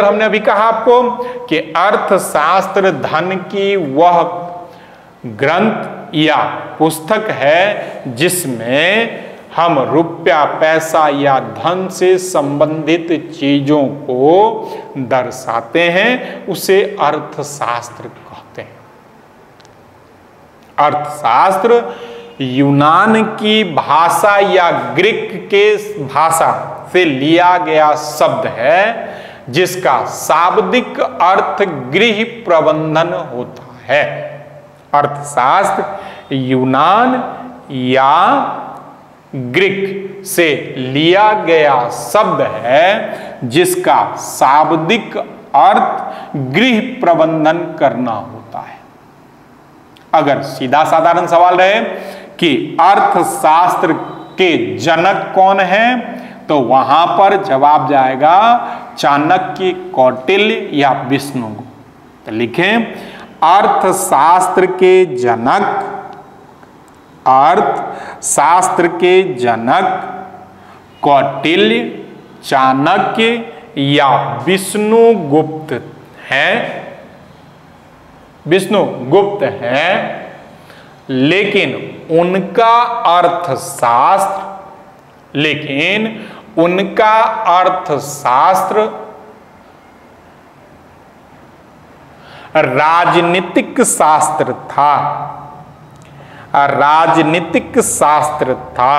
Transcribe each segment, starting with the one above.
हमने अभी कहा आपको कि अर्थशास्त्र धन की वह ग्रंथ या पुस्तक है जिसमें हम रुपया, पैसा या धन से संबंधित चीजों को दर्शाते हैं, उसे अर्थशास्त्र कहते हैं। अर्थशास्त्र यूनान की भाषा या ग्रीक के भाषा से लिया गया शब्द है जिसका शाब्दिक अर्थ गृह प्रबंधन होता है। अर्थशास्त्र यूनान या ग्रीक से लिया गया शब्द है जिसका शाब्दिक अर्थ गृह प्रबंधन करना होता है। अगर सीधा साधारण सवाल रहे कि अर्थशास्त्र के जनक कौन है, तो वहां पर जवाब जाएगा चाणक्य, कौटिल्य या विष्णुगुप्त। तो लिखें अर्थशास्त्र के जनक, अर्थशास्त्र के जनक कौटिल्य, चाणक्य या विष्णुगुप्त हैं। विष्णुगुप्त हैं, लेकिन उनका अर्थशास्त्र राजनीतिक शास्त्र था। राजनीतिक शास्त्र था।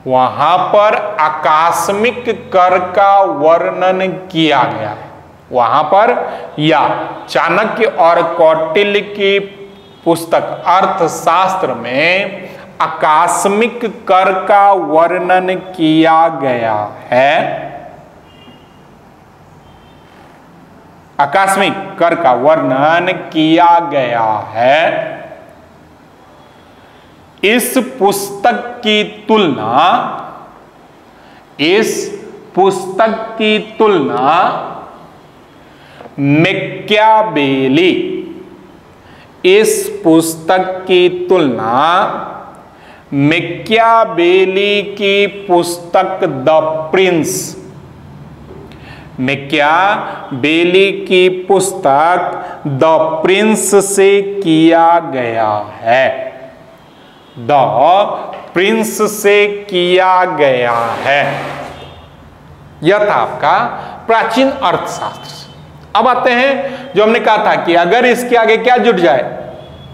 वहां पर आकस्मिक कर का वर्णन किया गया है। वहां पर या चाणक्य और कौटिल्य की पुस्तक अर्थशास्त्र में आकस्मिक कर का वर्णन किया गया है। आकस्मिक कर का वर्णन किया गया है। इस पुस्तक की तुलना मैकियावेली, इस पुस्तक की तुलना मैकियावेली की पुस्तक द प्रिंस, मैकियावेली की पुस्तक द प्रिंस से किया गया है। द प्रिंस से किया गया है। यह था आपका प्राचीन अर्थशास्त्र। अब आते हैं जो हमने कहा था कि अगर इसके आगे क्या जुट जाए,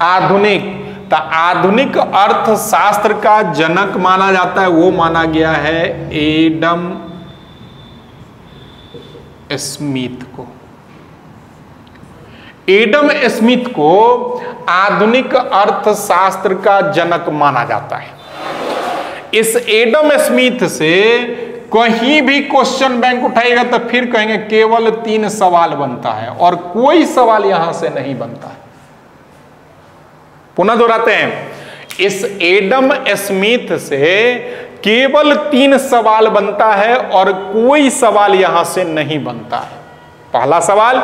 आधुनिक, तो आधुनिक अर्थशास्त्र का जनक माना जाता है, वो माना गया है एडम स्मिथ को। एडम स्मिथ को आधुनिक अर्थशास्त्र का जनक माना जाता है। इस एडम स्मिथ से कहीं भी क्वेश्चन बैंक उठाएगा तो फिर कहेंगे केवल 3 सवाल बनता है और कोई सवाल यहां से नहीं बनता है। पुनः दोहराते हैं, इस एडम स्मिथ से केवल 3 सवाल बनता है और कोई सवाल यहां से नहीं बनता है। पहला सवाल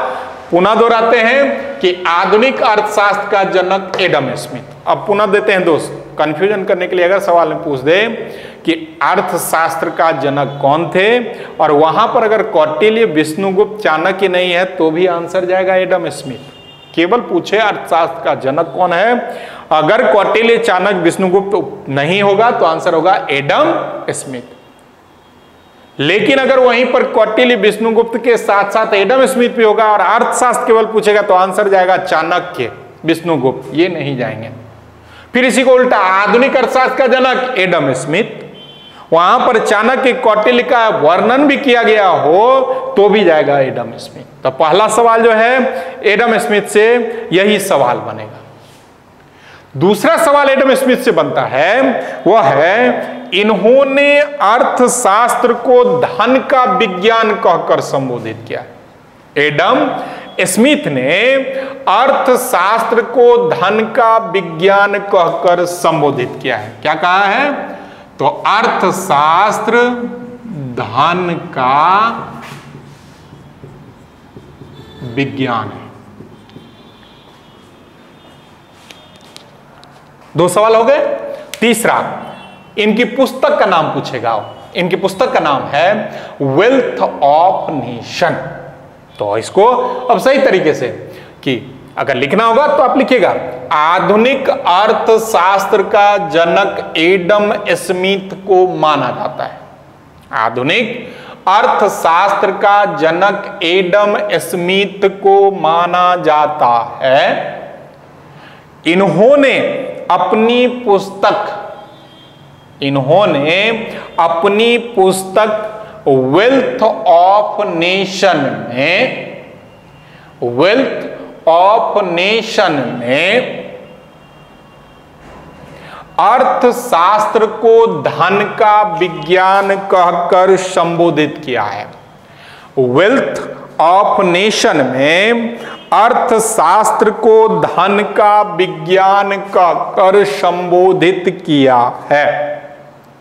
पुनः दोहराते हैं कि आधुनिक अर्थशास्त्र का जनक एडम स्मिथ। अब पुनः देते हैं दोस्त, कंफ्यूजन करने के लिए अगर सवाल में पूछ दे कि अर्थशास्त्र का जनक कौन थे, और वहां पर अगर कौटिल्य, विष्णुगुप्त, चाणक्य नहीं है तो भी आंसर जाएगा एडम स्मिथ। केवल पूछे अर्थशास्त्र का जनक कौन है, अगर कौटिल्य, चाणक्य, विष्णुगुप्त नहीं होगा तो आंसर होगा एडम स्मिथ। लेकिन अगर वहीं पर कौटिल्य, विष्णुगुप्त के साथ साथ एडम स्मिथ भी होगा और अर्थशास्त्र केवल पूछेगा तो आंसर जाएगा चाणक्य, विष्णुगुप्त, ये नहीं जाएंगे। फिर इसी को उल्टा, आधुनिक अर्थशास्त्र का जनक एडम स्मिथ, वहां पर चाणक्य, कौटिल्य का वर्णन भी किया गया हो तो भी जाएगा एडम स्मिथ। तो पहला सवाल जो है एडम स्मिथ से यही सवाल बनेगा। दूसरा सवाल एडम स्मिथ से बनता है, वह है इन्होंने अर्थशास्त्र को धन का विज्ञान कहकर संबोधित किया। एडम स्मिथ ने अर्थशास्त्र को धन का विज्ञान कहकर संबोधित किया है। क्या कहा है? तो अर्थशास्त्र धन का विज्ञान है। 2 सवाल हो गए। तीसरा, इनकी पुस्तक का नाम पूछेगा। इनकी पुस्तक का नाम है वेल्थ ऑफ नेशन। तो इसको अब सही तरीके से कि अगर लिखना होगा तो आप लिखिएगा, आधुनिक अर्थशास्त्र का जनक एडम स्मिथ को माना जाता है। आधुनिक अर्थशास्त्र का जनक एडम स्मिथ को माना जाता है। इन्होंने अपनी पुस्तक वेल्थ ऑफ नेशन में अर्थशास्त्र को धन का विज्ञान कहकर संबोधित किया है। वेल्थ ऑफ नेशन में अर्थशास्त्र को धन का विज्ञान कहकर संबोधित किया है।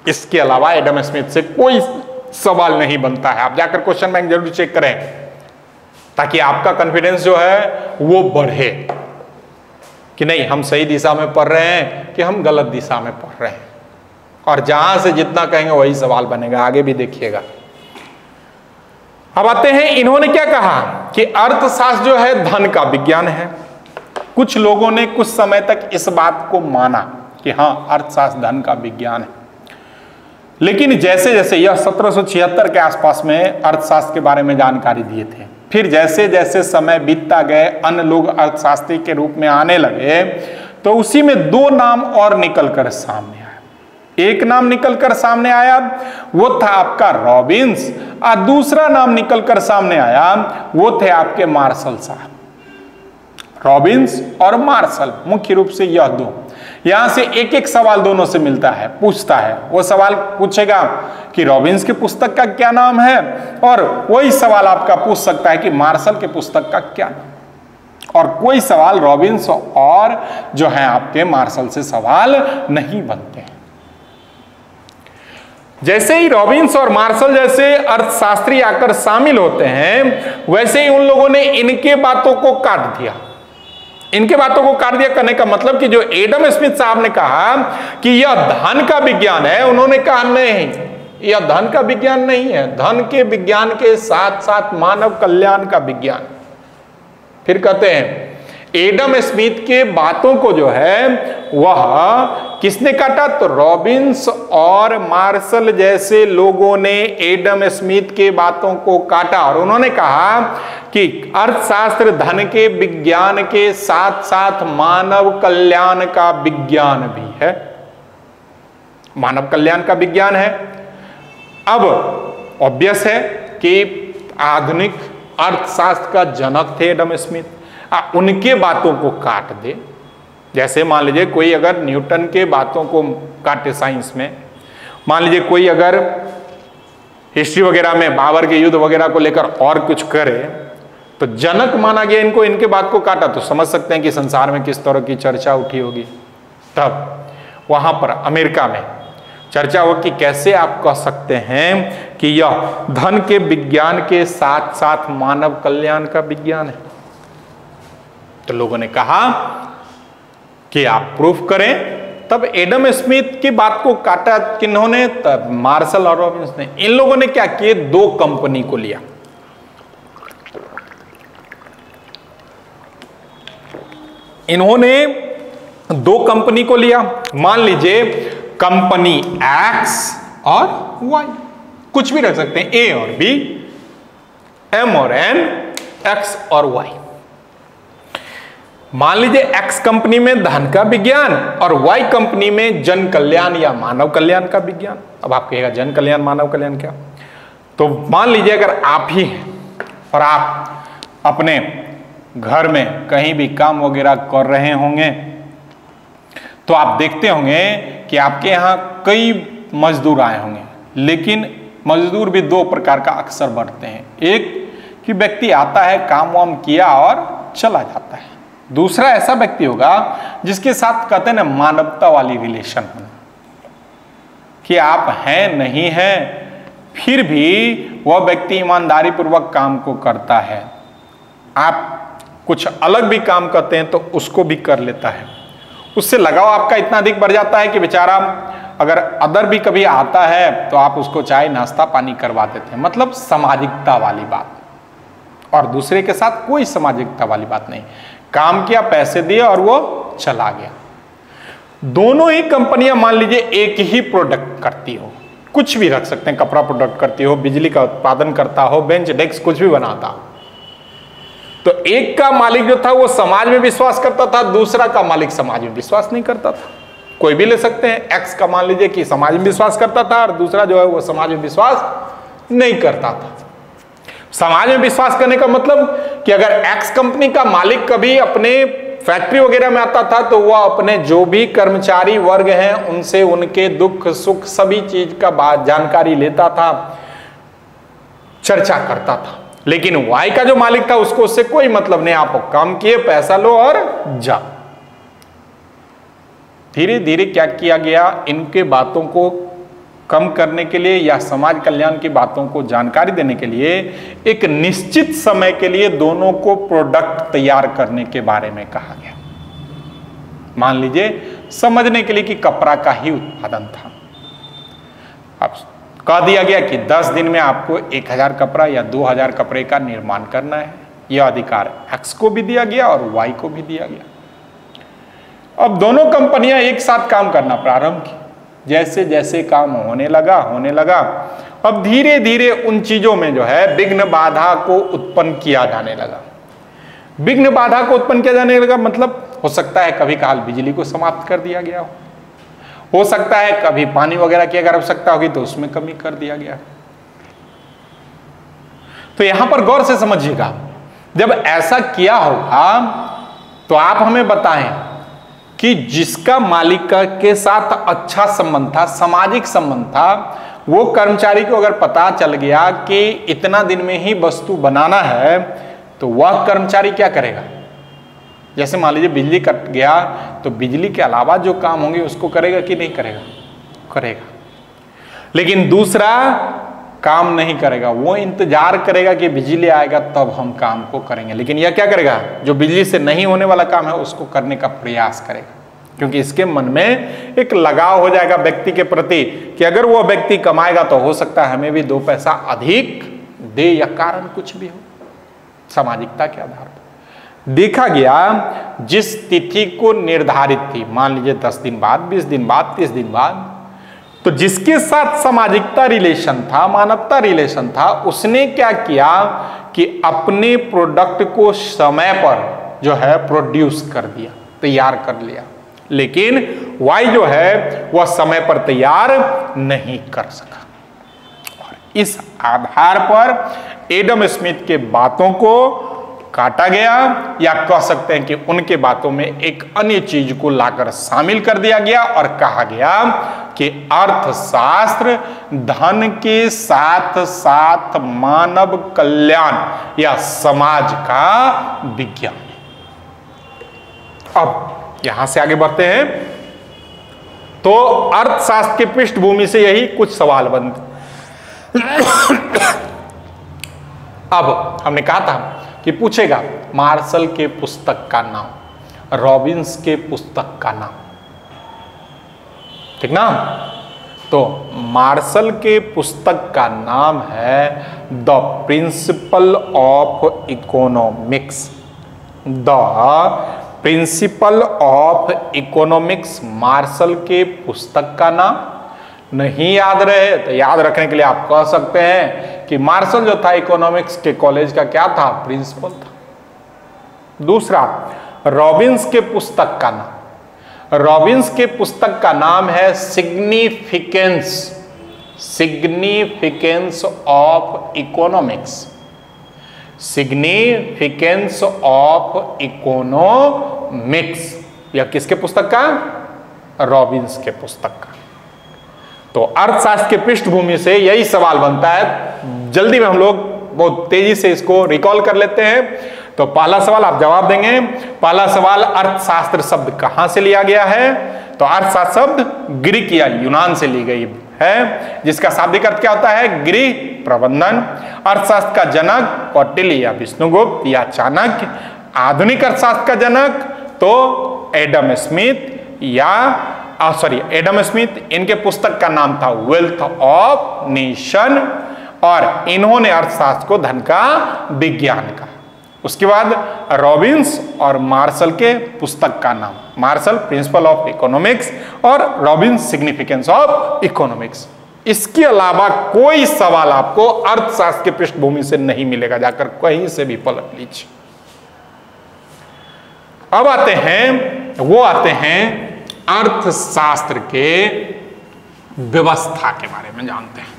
इसके अलावा एडम स्मिथ से कोई सवाल नहीं बनता है। आप जाकर क्वेश्चन बैंक जरूर चेक करें ताकि आपका कॉन्फिडेंस जो है वो बढ़े कि नहीं हम सही दिशा में पढ़ रहे हैं कि हम गलत दिशा में पढ़ रहे हैं। और जहां से जितना कहेंगे वही सवाल बनेगा, आगे भी देखिएगा। अब आते हैं, इन्होंने क्या कहा कि अर्थशास्त्र जो है धन का विज्ञान है। कुछ लोगों ने कुछ समय तक इस बात को माना कि हां अर्थशास्त्र धन का विज्ञान है, लेकिन जैसे जैसे यह 1776 के आसपास में अर्थशास्त्र के बारे में जानकारी दिए थे, फिर जैसे जैसे समय बीतता गए अन्य लोग अर्थशास्त्री के रूप में आने लगे, तो उसी में दो नाम और निकलकर सामने आया। एक नाम निकलकर सामने आया वो था आपका रॉबिन्स, और दूसरा नाम निकलकर सामने आया वो थे आपके मार्शल साहब। रॉबिन्स और मार्शल, मुख्य रूप से यह दो। यहां से एक एक सवाल दोनों से मिलता है, पूछता है। वो सवाल पूछेगा कि रॉबिन्स की पुस्तक का क्या नाम है, और वही सवाल आपका पूछ सकता है कि मार्शल के पुस्तक का क्या नाम। और कोई सवाल रॉबिन्स और जो है आपके मार्शल से सवाल नहीं बनते हैं। जैसे ही रॉबिन्स और मार्शल जैसे अर्थशास्त्री आकर शामिल होते हैं, वैसे ही उन लोगों ने इनके बातों को काट दिया। इनके बातों को काट दिया करने का मतलब कि जो एडम स्मिथ साहब ने कहा कि यह धन का विज्ञान है, उन्होंने कहा नहीं, यह धन का विज्ञान नहीं है, धन के विज्ञान के साथ साथ मानव कल्याण का विज्ञान। फिर कहते हैं एडम स्मिथ के बातों को जो है वह किसने काटा, तो रॉबिन्स और मार्शल जैसे लोगों ने एडम स्मिथ के बातों को काटा, और उन्होंने कहा कि अर्थशास्त्र धन के विज्ञान के साथ साथ मानव कल्याण का विज्ञान भी है। मानव कल्याण का विज्ञान है। अब ऑब्वियस है कि आधुनिक अर्थशास्त्र का जनक थे एडम स्मिथ, उनके बातों को काट दे। जैसे मान लीजिए कोई अगर न्यूटन के बातों को काटे साइंस में, मान लीजिए कोई अगर हिस्ट्री वगैरह में बाबर के युद्ध वगैरह को लेकर और कुछ करे, तो जनक माना गया इनको, इनके बात को काटा, तो समझ सकते हैं कि संसार में किस तरह की चर्चा उठी होगी। तब वहां पर अमेरिका में चर्चा हो कि कैसे आप कह सकते हैं कि यह धन के विज्ञान के साथ साथ मानव कल्याण का विज्ञान है। तो लोगों ने कहा कि आप प्रूफ करें। तब एडम स्मिथ की बात को काटा किन्होंने, तब मार्शल और रॉबिन्स ने। इन लोगों ने क्या किए, दो कंपनी को लिया। इन्होंने दो कंपनी को लिया। मान लीजिए कंपनी एक्स और वाई, कुछ भी रख सकते हैं, ए और बी, एम और एन, एक्स और वाई। मान लीजिए एक्स कंपनी में धन का विज्ञान और वाई कंपनी में जन कल्याण या मानव कल्याण का विज्ञान। अब आप कहिएगा जन कल्याण मानव कल्याण क्या, तो मान लीजिए अगर आप ही हैं और आप अपने घर में कहीं भी काम वगैरह कर रहे होंगे, तो आप देखते होंगे कि आपके यहाँ कई मजदूर आए होंगे, लेकिन मजदूर भी दो प्रकार का अक्सर बढ़ते हैं। एक कि व्यक्ति आता है, काम वाम किया और चला जाता है। दूसरा ऐसा व्यक्ति होगा जिसके साथ कहते हैं ना मानवता वाली रिलेशन होना, कि आप हैं नहीं हैं फिर भी वह व्यक्ति ईमानदारी पूर्वक काम को करता है। आप कुछ अलग भी काम करते हैं तो उसको भी कर लेता है। उससे लगाव आपका इतना अधिक बढ़ जाता है कि बेचारा अगर अदर भी कभी आता है तो आप उसको चाय नाश्ता पानी करवा देते हैं, मतलब सामाजिकता वाली बात। और दूसरे के साथ कोई सामाजिकता वाली बात नहीं, काम किया, पैसे दिए और वो चला गया। दोनों ही कंपनियां मान लीजिए एक ही प्रोडक्ट करती हो, कुछ भी रख सकते हैं, कपड़ा प्रोडक्ट करती हो, बिजली का उत्पादन करता हो, बेंच डेस्क कुछ भी बनाता हो, तो एक का मालिक जो था वो समाज में विश्वास करता था, दूसरा का मालिक समाज में विश्वास नहीं करता था। कोई भी ले सकते हैं, एक्स का मान लीजिए कि समाज में विश्वास करता था और दूसरा जो है वो समाज में विश्वास नहीं करता था। समाज में विश्वास करने का मतलब कि अगर एक्स कंपनी का मालिक कभी अपने फैक्ट्री वगैरह में आता था तो वह अपने जो भी कर्मचारी वर्ग हैं उनसे उनके दुख सुख सभी चीज का बात जानकारी लेता था, चर्चा करता था। लेकिन वाई का जो मालिक था उसको उससे कोई मतलब नहीं, आप काम किए, पैसा लो और जाओ। धीरे धीरे क्या किया गया, इनके बातों को कम करने के लिए या समाज कल्याण की बातों को जानकारी देने के लिए एक निश्चित समय के लिए दोनों को प्रोडक्ट तैयार करने के बारे में कहा गया। मान लीजिए समझने के लिए कि कपड़ा का ही उत्पादन था, अब कह दिया गया कि 10 दिन में आपको 1000 कपड़ा या 2000 कपड़े का निर्माण करना है। यह अधिकार एक्स को भी दिया गया और वाई को भी दिया गया। अब दोनों कंपनियां एक साथ काम करना प्रारंभ की। जैसे जैसे काम होने लगा अब धीरे धीरे उन चीजों में जो है विघ्न बाधा को उत्पन्न किया जाने लगा। विघ्न बाधा को उत्पन्न किया जाने लगा मतलब हो सकता है कभी काल बिजली को समाप्त कर दिया गया हो सकता है कभी पानी वगैरह की अगर आवश्यकता होगी तो उसमें कमी कर दिया गया। तो यहां पर गौर से समझिएगा, जब ऐसा किया होगा तो आप हमें बताएं कि जिसका मालिक के साथ अच्छा संबंध था, सामाजिक संबंध था, वो कर्मचारी को अगर पता चल गया कि इतना दिन में ही वस्तु बनाना है तो वह कर्मचारी क्या करेगा। जैसे मान लीजिए बिजली कट गया तो बिजली के अलावा जो काम होंगे उसको करेगा कि नहीं करेगा, करेगा। लेकिन दूसरा काम नहीं करेगा, वो इंतजार करेगा कि बिजली आएगा तब हम काम को करेंगे। लेकिन यह क्या करेगा, जो बिजली से नहीं होने वाला काम है उसको करने का प्रयास करेगा, क्योंकि इसके मन में एक लगाव हो जाएगा व्यक्ति के प्रति कि अगर वो व्यक्ति कमाएगा तो हो सकता है हमें भी 2 पैसा अधिक दे, या कारण कुछ भी हो। सामाजिकता के आधार पर देखा गया, जिस तिथि को निर्धारित थी, मान लीजिए 10 दिन बाद, 20 दिन बाद, 30 दिन बाद, तो जिसके साथ सामाजिकता रिलेशन था, मानवता रिलेशन था, उसने क्या किया कि अपने प्रोडक्ट को समय पर जो है प्रोड्यूस कर दिया, तैयार कर लिया। लेकिन वाई जो है वह समय पर तैयार नहीं कर सका। और इस आधार पर एडम स्मिथ के बातों को काटा गया, या कह सकते हैं कि उनके बातों में एक अन्य चीज को लाकर शामिल कर दिया गया और कहा गया कि अर्थशास्त्र धन के साथ साथ मानव कल्याण या समाज का विज्ञान। अब यहां से आगे बढ़ते हैं तो अर्थशास्त्र की पृष्ठभूमि से यही कुछ सवाल बनते। अब हमने कहा था कि पूछेगा मार्शल के पुस्तक का नाम, रॉबिन्स के पुस्तक का नाम, ठीक ना। तो मार्शल के पुस्तक का नाम है the principle of economics. The principle of economics Marshall के पुस्तक का नाम। नहीं याद रहे तो याद रखने के लिए आप कह सकते हैं कि मार्शल जो था इकोनॉमिक्स के कॉलेज का क्या था, प्रिंसिपल था। दूसरा, रॉबिन्स के पुस्तक का नाम, रॉबिन्स के पुस्तक का नाम है significance, significance of economics, significance of economics. यह किसके पुस्तक का, रॉबिन्स के पुस्तक का। तो अर्थशास्त्र के पृष्ठभूमि से यही सवाल बनता है। जल्दी में हम लोग बहुत तेजी से इसको रिकॉल कर लेते हैं। तो पहला सवाल आप जवाब देंगे। पहला सवाल, अर्थशास्त्र शब्द कहां से लिया गया है? तो अर्थशास्त्र शब्द ग्रीक या यूनान से ली गई है, जिसका शाब्दिक अर्थ क्या होता है, गृह प्रबंधन। अर्थशास्त्र का जनक कौटिल्य या विष्णुगुप्त या चाणक्य। आधुनिक अर्थशास्त्र का जनक तो एडम स्मिथ या सॉरी एडम स्मिथ, इनके पुस्तक का नाम था वेल्थ ऑफ नेशन, और इन्होंने अर्थशास्त्र को धन का विज्ञान कहा। उसके बाद रॉबिन्स और मार्शल के पुस्तक का नाम, मार्शल प्रिंसिपल ऑफ इकोनॉमिक्स और रॉबिन्स सिग्निफिकेंस ऑफ इकोनॉमिक्स। इसके अलावा कोई सवाल आपको अर्थशास्त्र के पृष्ठभूमि से नहीं मिलेगा, जाकर कहीं से भी पलट लीजिए। अब आते हैं अर्थशास्त्र के व्यवस्था के बारे में जानते हैं।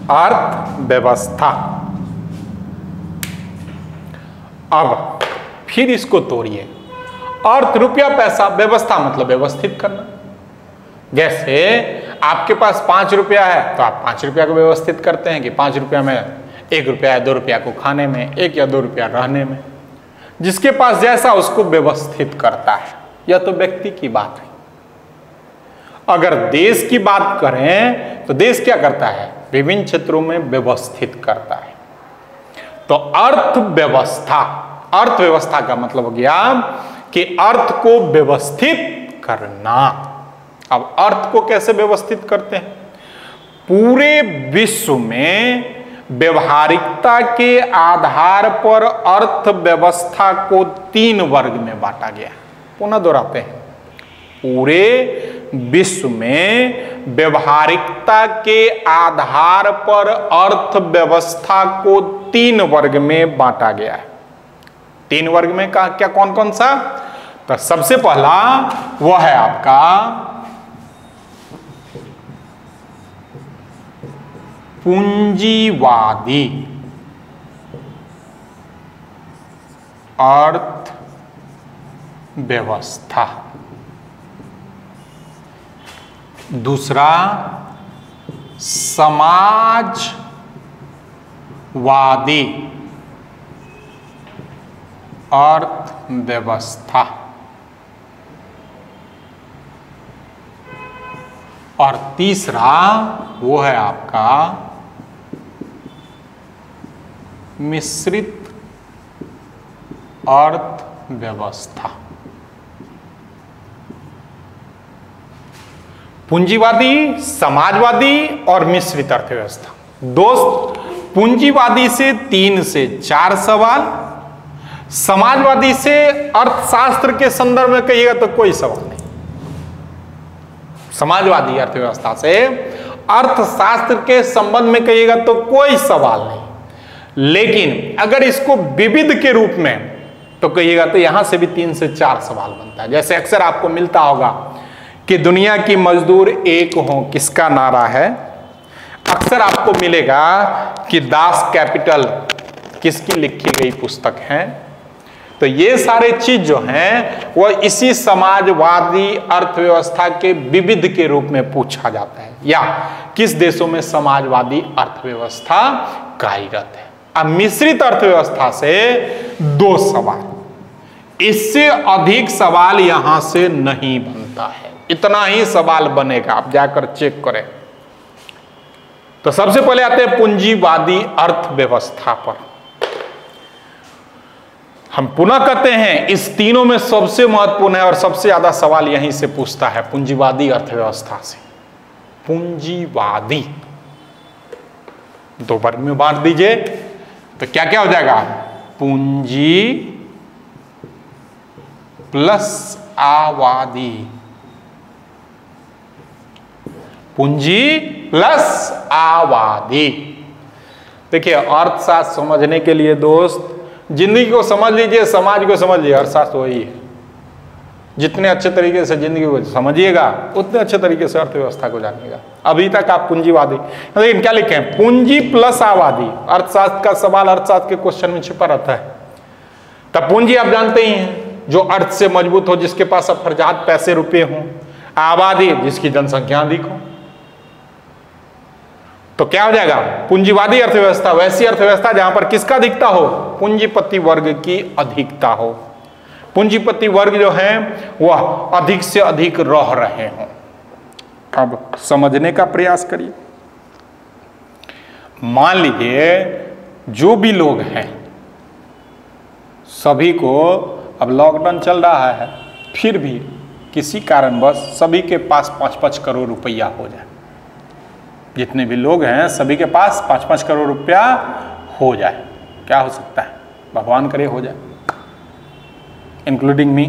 अर्थव्यवस्था। अब फिर इसको तोड़िए। अर्थ रुपया पैसा, व्यवस्था मतलब व्यवस्थित करना। जैसे आपके पास 5 रुपया है तो आप 5 रुपया को व्यवस्थित करते हैं कि 5 रुपया में 1 रुपया या 2 रुपया को खाने में, 1 या 2 रुपया रहने में। जिसके पास जैसा उसको व्यवस्थित करता है। यह तो व्यक्ति की बात है। अगर देश की बात करें तो देश क्या करता है? विभिन्न क्षेत्रों में व्यवस्थित करता है। तो अर्थव्यवस्था का मतलब हो गया कि अर्थ को व्यवस्थित करना। अब अर्थ को कैसे व्यवस्थित करते हैं? पूरे विश्व में व्यवहारिकता के आधार पर अर्थव्यवस्था को 3 वर्ग में बांटा गया। पुनः दोहराते हैं, पूरे विश्व में व्यवहारिकता के आधार पर अर्थव्यवस्था को 3 वर्ग में बांटा गया है। 3 वर्ग में क्या कौन कौन सा? तो सबसे पहला वह है आपका पूंजीवादी अर्थव्यवस्था। दूसरा समाजवादी अर्थव्यवस्था। और तीसरा वो है आपका मिश्रित अर्थव्यवस्था। पूंजीवादी, समाजवादी और मिश्रित अर्थव्यवस्था। दोस्त, पूंजीवादी से 3 से 4 सवाल, समाजवादी से अर्थशास्त्र के संदर्भ में कहिएगा तो कोई सवाल नहीं। समाजवादी अर्थव्यवस्था से अर्थशास्त्र के संबंध में कहिएगा तो कोई सवाल नहीं। लेकिन अगर इसको विविध के रूप में तो कहिएगा तो यहां से भी 3 से 4 सवाल बनता है। जैसे अक्सर आपको मिलता होगा कि दुनिया की मजदूर एक हो, किसका नारा है? अक्सर आपको मिलेगा कि दास कैपिटल किसकी लिखी गई पुस्तक है। तो ये सारे चीज जो हैं वह इसी समाजवादी अर्थव्यवस्था के विविध के रूप में पूछा जाता है, या किस देशों में समाजवादी अर्थव्यवस्था कार्यरत है। अब मिश्रित अर्थव्यवस्था से 2 सवाल, इससे अधिक सवाल यहां से नहीं बनता है। इतना ही सवाल बनेगा, आप जाकर चेक करें। तो सबसे पहले आते हैं पूंजीवादी अर्थव्यवस्था पर। हम पुनः कहते हैं इस तीनों में सबसे महत्वपूर्ण है और सबसे ज्यादा सवाल यहीं से पूछता है, पूंजीवादी अर्थव्यवस्था से। पूंजीवादी 2 वर्ग में बांट दीजिए तो क्या क्या हो जाएगा? पूंजी प्लस आवादी। पूंजी प्लस आवादी। देखिए, अर्थशास्त्र समझने के लिए दोस्त जिंदगी को समझ लीजिए, समाज को समझ लीजिए, अर्थशास्त्र वही है। जितने अच्छे तरीके से जिंदगी को समझिएगा उतने अच्छे तरीके से अर्थव्यवस्था को जानिएगा। अभी तक आप पूंजीवादी, लेकिन क्या लिखे हैं? पूंजी प्लस आबादी। अर्थशास्त्र का सवाल अर्थशास्त्र के क्वेश्चन में छिपा रहता है। तब पूंजी आप जानते ही हैं, जो अर्थ से मजबूत हो, जिसके पास अफरजात पैसे रुपए हों। आबादी, जिसकी जनसंख्या अधिक हो। तो क्या हो जाएगा, पूंजीवादी अर्थव्यवस्था वैसी अर्थव्यवस्था जहां पर किसका अधिकता हो, पूंजीपति वर्ग की अधिकता हो, पूंजीपति वर्ग जो है वह अधिक से अधिक रह रहे हों। अब समझने का प्रयास करिए। मान लीजिए जो भी लोग हैं सभी को, अब लॉकडाउन चल रहा है, फिर भी किसी कारणवश सभी के पास 5-5 करोड़ रुपया हो जाए, जितने भी लोग हैं सभी के पास 5-5 करोड़ रुपया हो जाए, क्या हो सकता है, भगवान करे हो जाए, इंक्लूडिंग मी।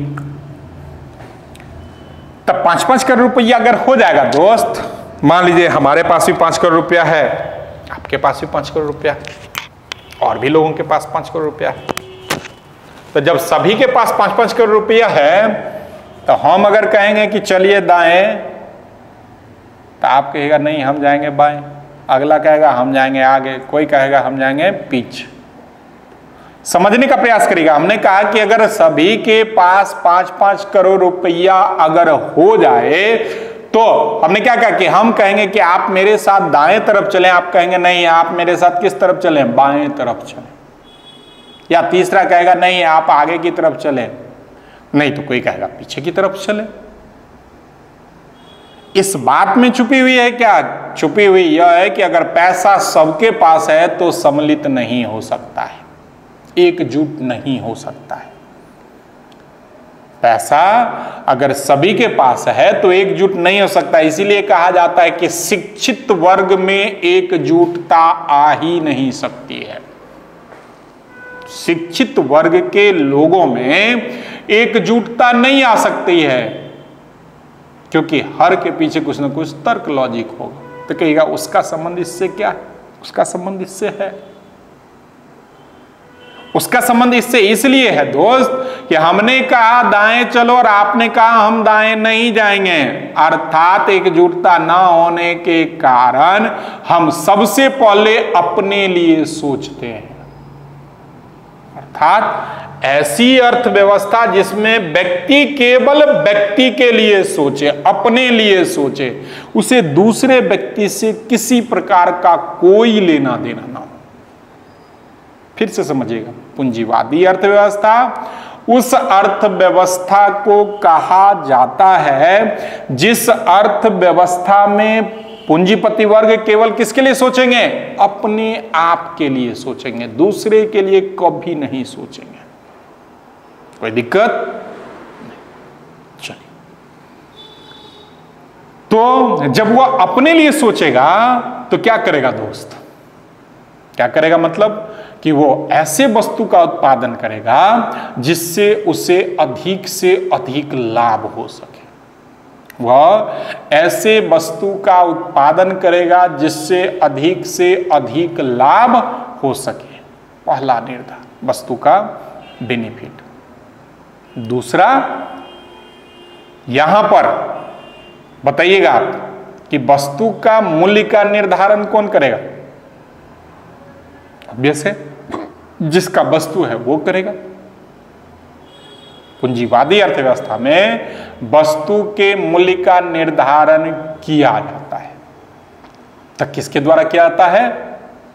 तब 5-5 करोड़ रुपया अगर हो जाएगा दोस्त, मान लीजिए हमारे पास भी 5 करोड़ रुपया है, आपके पास भी 5 करोड़ रुपया, और भी लोगों के पास 5 करोड़ रुपया है। तो जब सभी के पास 5-5 करोड़ रुपया है, तो हम अगर कहेंगे कि चलिए दाएं, तो आप कहेगा नहीं हम जाएंगे बाएं, अगला कहेगा हम जाएंगे आगे, कोई कहेगा हम जाएंगे पीछे। समझने का प्रयास करिएगा। हमने कहा कि अगर सभी के पास 5-5 करोड़ रुपया अगर हो जाए, तो हमने क्या कहा कि हम कहेंगे कि आप मेरे साथ दाएं तरफ चलें, आप कहेंगे नहीं आप मेरे साथ किस तरफ चलें, बाएं तरफ चलें। या तीसरा कहेगा नहीं आप आगे की तरफ चलें, नहीं तो कोई कहेगा पीछे की तरफ चलें। इस बात में छुपी हुई है क्या, छुपी हुई यह है कि अगर पैसा सबके पास है तो सम्मिलित नहीं हो सकता है, एकजुट नहीं हो सकता है। पैसा अगर सभी के पास है तो एकजुट नहीं हो सकता, इसीलिए कहा जाता है कि शिक्षित वर्ग में एकजुटता आ ही नहीं सकती है। शिक्षित वर्ग के लोगों में एकजुटता नहीं आ सकती है, क्योंकि हर के पीछे कुछ ना कुछ तर्क लॉजिक होगा। तो कहेगा उसका संबंध इससे क्या है, उसका संबंध इससे है, उसका संबंध इससे इसलिए है दोस्त कि हमने कहा दाएं चलो और आपने कहा हम दाएं नहीं जाएंगे, अर्थात एकजुटता ना होने के कारण हम सबसे पहले अपने लिए सोचते हैं। अर्थात ऐसी अर्थव्यवस्था जिसमें व्यक्ति केवल व्यक्ति के लिए सोचे, अपने लिए सोचे, उसे दूसरे व्यक्ति से किसी प्रकार का कोई लेना देना ना हो। फिर से समझिएगा, पूंजीवादी अर्थव्यवस्था उस अर्थव्यवस्था को कहा जाता है जिस अर्थव्यवस्था में पूंजीपति वर्ग केवल किसके लिए सोचेंगे, अपने आप के लिए सोचेंगे, दूसरे के लिए कभी नहीं सोचेंगे। कोई दिक्कत नहीं। चलिए, तो जब वह अपने लिए सोचेगा तो क्या करेगा दोस्त, क्या करेगा, मतलब कि वो ऐसे वस्तु का उत्पादन करेगा जिससे उसे अधिक से अधिक लाभ हो सके। वह ऐसे वस्तु का उत्पादन करेगा जिससे अधिक से अधिक लाभ हो सके। पहला निर्धारण वस्तु का बेनिफिट। दूसरा, यहां पर बताइएगा आप कि वस्तु का मूल्य का निर्धारण कौन करेगा, ऑब्वियस है जिसका वस्तु है वो करेगा। पूंजीवादी अर्थव्यवस्था में वस्तु के मूल्य का निर्धारण किया जाता है, तो किसके द्वारा किया जाता है,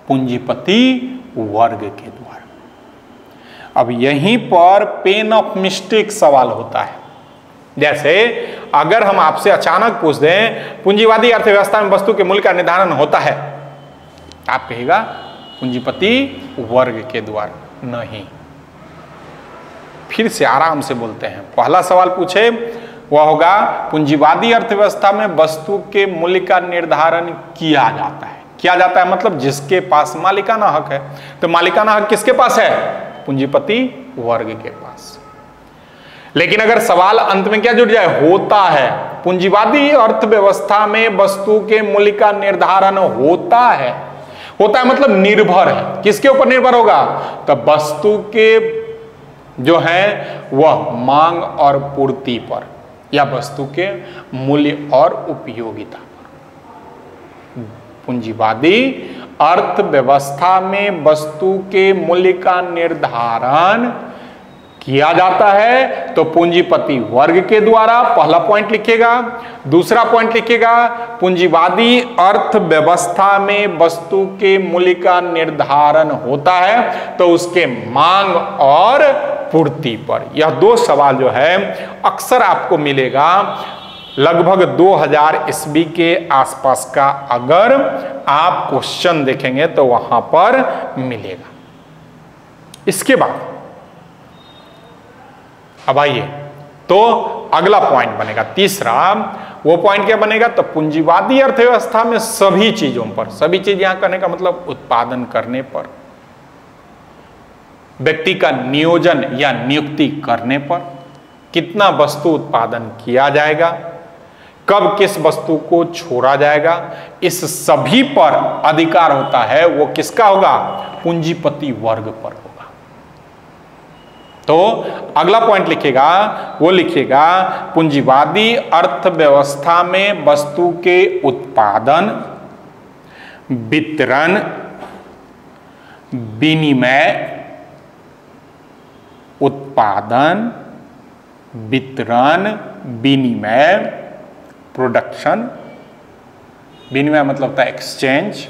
पूंजीपति वर्ग के द्वारा। अब यहीं पर पेन ऑफ मिस्टेक सवाल होता है। जैसे अगर हम आपसे अचानक पूछ दें पूंजीवादी अर्थव्यवस्था में वस्तु के मूल्य का निर्धारण होता है, आप कहेगा पूंजीपति वर्ग के द्वारा, नहीं। फिर से आराम से बोलते हैं, पहला सवाल पूछे वह होगा पूंजीवादी अर्थव्यवस्था में वस्तु के मूल्य का निर्धारण किया जाता है। किया जाता है मतलब जिसके पास मालिकाना हक है। तो मालिकाना हक किसके पास है, पूंजीपति वर्ग के पास। लेकिन अगर सवाल अंत में क्या जुड़ जाए, होता है, पूंजीवादी अर्थव्यवस्था में वस्तु के मूल्य का निर्धारण होता है, होता है मतलब निर्भर है, किसके ऊपर निर्भर होगा, तो वस्तु के जो है वह मांग और पूर्ति पर, या वस्तु के मूल्य और उपयोगिता पर। पूंजीवादी अर्थव्यवस्था में वस्तु के मूल्य का निर्धारण किया जाता है तो पूंजीपति वर्ग के द्वारा, पहला पॉइंट लिखिएगा। दूसरा पॉइंट लिखिएगा, पूंजीवादी अर्थव्यवस्था में वस्तु के मूल्य का निर्धारण होता है तो उसके मांग और पूर्ति पर। यह दो सवाल जो है अक्सर आपको मिलेगा लगभग 2000 ईस्वी के आसपास का, अगर आप क्वेश्चन देखेंगे तो वहां पर मिलेगा। इसके बाद अब आइए तो अगला पॉइंट बनेगा तीसरा। वो पॉइंट क्या बनेगा, तो पूंजीवादी अर्थव्यवस्था में सभी चीजों पर, सभी चीज यहां करने का मतलब उत्पादन करने पर, व्यक्ति का नियोजन या नियुक्ति करने पर, कितना वस्तु उत्पादन किया जाएगा, कब किस वस्तु को छोड़ा जाएगा, इस सभी पर अधिकार होता है वो किसका होगा, पूंजीपति वर्ग पर होगा। तो अगला पॉइंट लिखेगा, वो लिखेगा पूंजीवादी अर्थव्यवस्था में वस्तु के उत्पादन, वितरण, विनिमय, उत्पादन, वितरण, विनिमय, प्रोडक्शन, विनिमय मतलब होता है एक्सचेंज,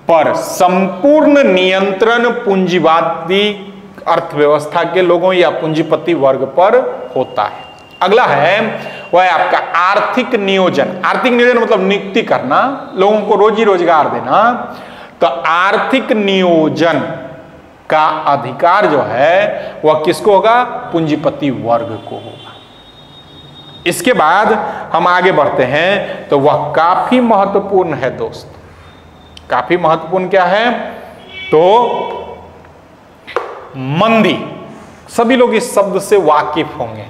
पर संपूर्ण नियंत्रण पूंजीवादी अर्थव्यवस्था के लोगों या पूंजीपति वर्ग पर होता है। अगला है वह है आपका आर्थिक नियोजन। आर्थिक नियोजन मतलब नियुक्ति करना, लोगों को रोजी रोजगार देना। तो आर्थिक नियोजन का अधिकार जो है वह किसको होगा, पूंजीपति वर्ग को होगा। इसके बाद हम आगे बढ़ते हैं तो वह काफी महत्वपूर्ण है दोस्त। काफी महत्वपूर्ण क्या है, तो मंदी। सभी लोग इस शब्द से वाकिफ होंगे।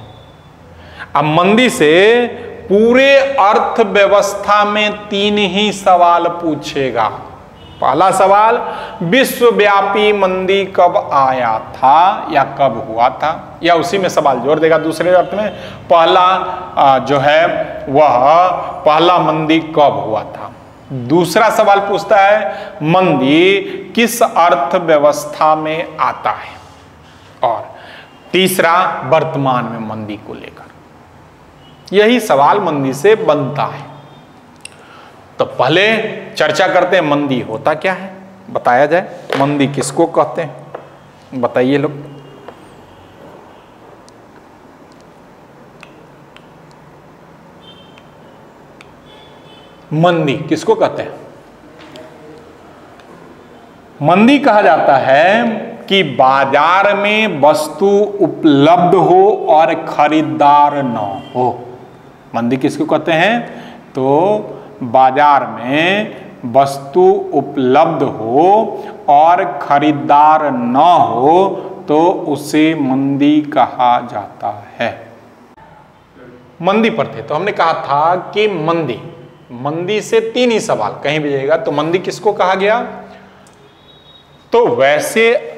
अब मंदी से पूरे अर्थव्यवस्था में 3 ही सवाल पूछेगा। पहला सवाल, विश्वव्यापी मंदी कब आया था या कब हुआ था, या उसी में सवाल जोड़ देगा दूसरे अर्थ में। पहला जो है वह पहला मंदी कब हुआ था। दूसरा सवाल पूछता है मंदी किस अर्थव्यवस्था में आता है, और तीसरा वर्तमान में मंदी को लेकर। यही सवाल मंदी से बनता है। तो पहले चर्चा करते हैं मंदी होता क्या है, बताया जाए। मंदी किसको कहते हैं, बताइए लोग। मंदी किसको कहते हैं? मंदी कहा जाता है कि बाजार में वस्तु उपलब्ध हो और खरीदार न हो। मंदी किसको कहते हैं, तो बाजार में वस्तु उपलब्ध हो और खरीदार न हो तो उसे मंदी कहा जाता है। मंदी पर थे तो हमने कहा था कि मंदी से 3 ही सवाल कहीं भी जाएगा। तो मंदी किसको कहा गया, तो वैसे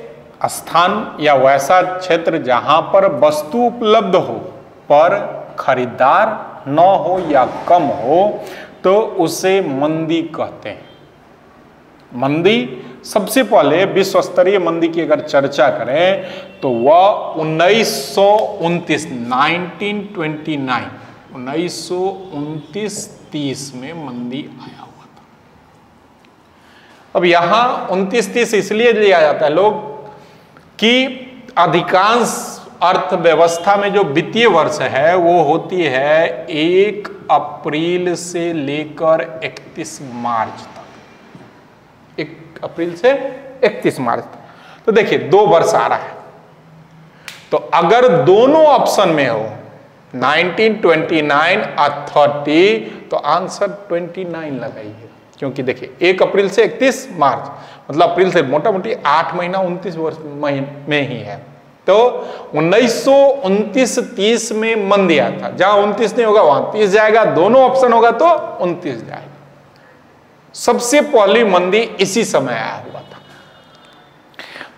स्थान या वैसा क्षेत्र जहां पर वस्तु उपलब्ध हो पर खरीदार न हो या कम हो तो उसे मंदी कहते हैं। मंदी सबसे पहले विश्व स्तरीय मंदी की अगर चर्चा करें तो वह 1929 में मंदी आया हुआ था। अब यहां 29-30 इसलिए लिया जाता है लोग कि अधिकांश अर्थव्यवस्था में जो वित्तीय वर्ष है वो होती है 1 अप्रैल से लेकर 31 मार्च तक। 1 अप्रैल से 31 मार्च तक। तो देखिए 2 वर्ष आ रहा है, तो अगर दोनों ऑप्शन में हो 1929 और 30 तो आंसर 29 लगाइए। क्योंकि देखिए 1 अप्रैल से 31 मार्च मतलब अप्रैल से मोटा मोटी 8 महीना 29 वर्ष में ही है। तो 1929-30 में मंदी आया था। जहां 29 नहीं होगा वहां 30 जाएगा, दोनों ऑप्शन होगा तो 29 जाएगा। सबसे पहली मंदी इसी समय आया हुआ था।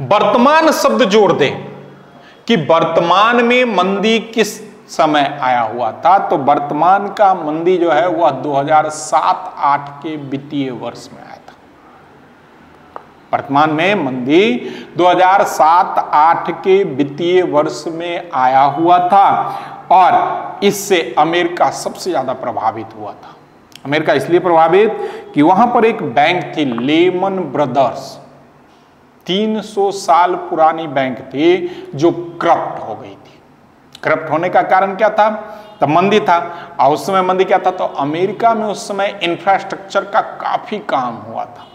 वर्तमान शब्द जोड़ दें कि वर्तमान में मंदी किस समय आया हुआ था, तो वर्तमान का मंदी जो है वह 2007-8 के वित्तीय वर्ष में आया था। वर्तमान में मंदी 2007-8 के वित्तीय वर्ष में आया हुआ था और इससे अमेरिका सबसे ज्यादा प्रभावित हुआ था। अमेरिका इसलिए प्रभावित कि वहां पर एक बैंक थी लेमन ब्रदर्स, 300 साल पुरानी बैंक थी जो करप्ट हो गई थी। करप्ट होने का कारण क्या था? तब मंदी था और उस समय मंदी क्या था? तो अमेरिका में उस समय इंफ्रास्ट्रक्चर का काफी काम हुआ था।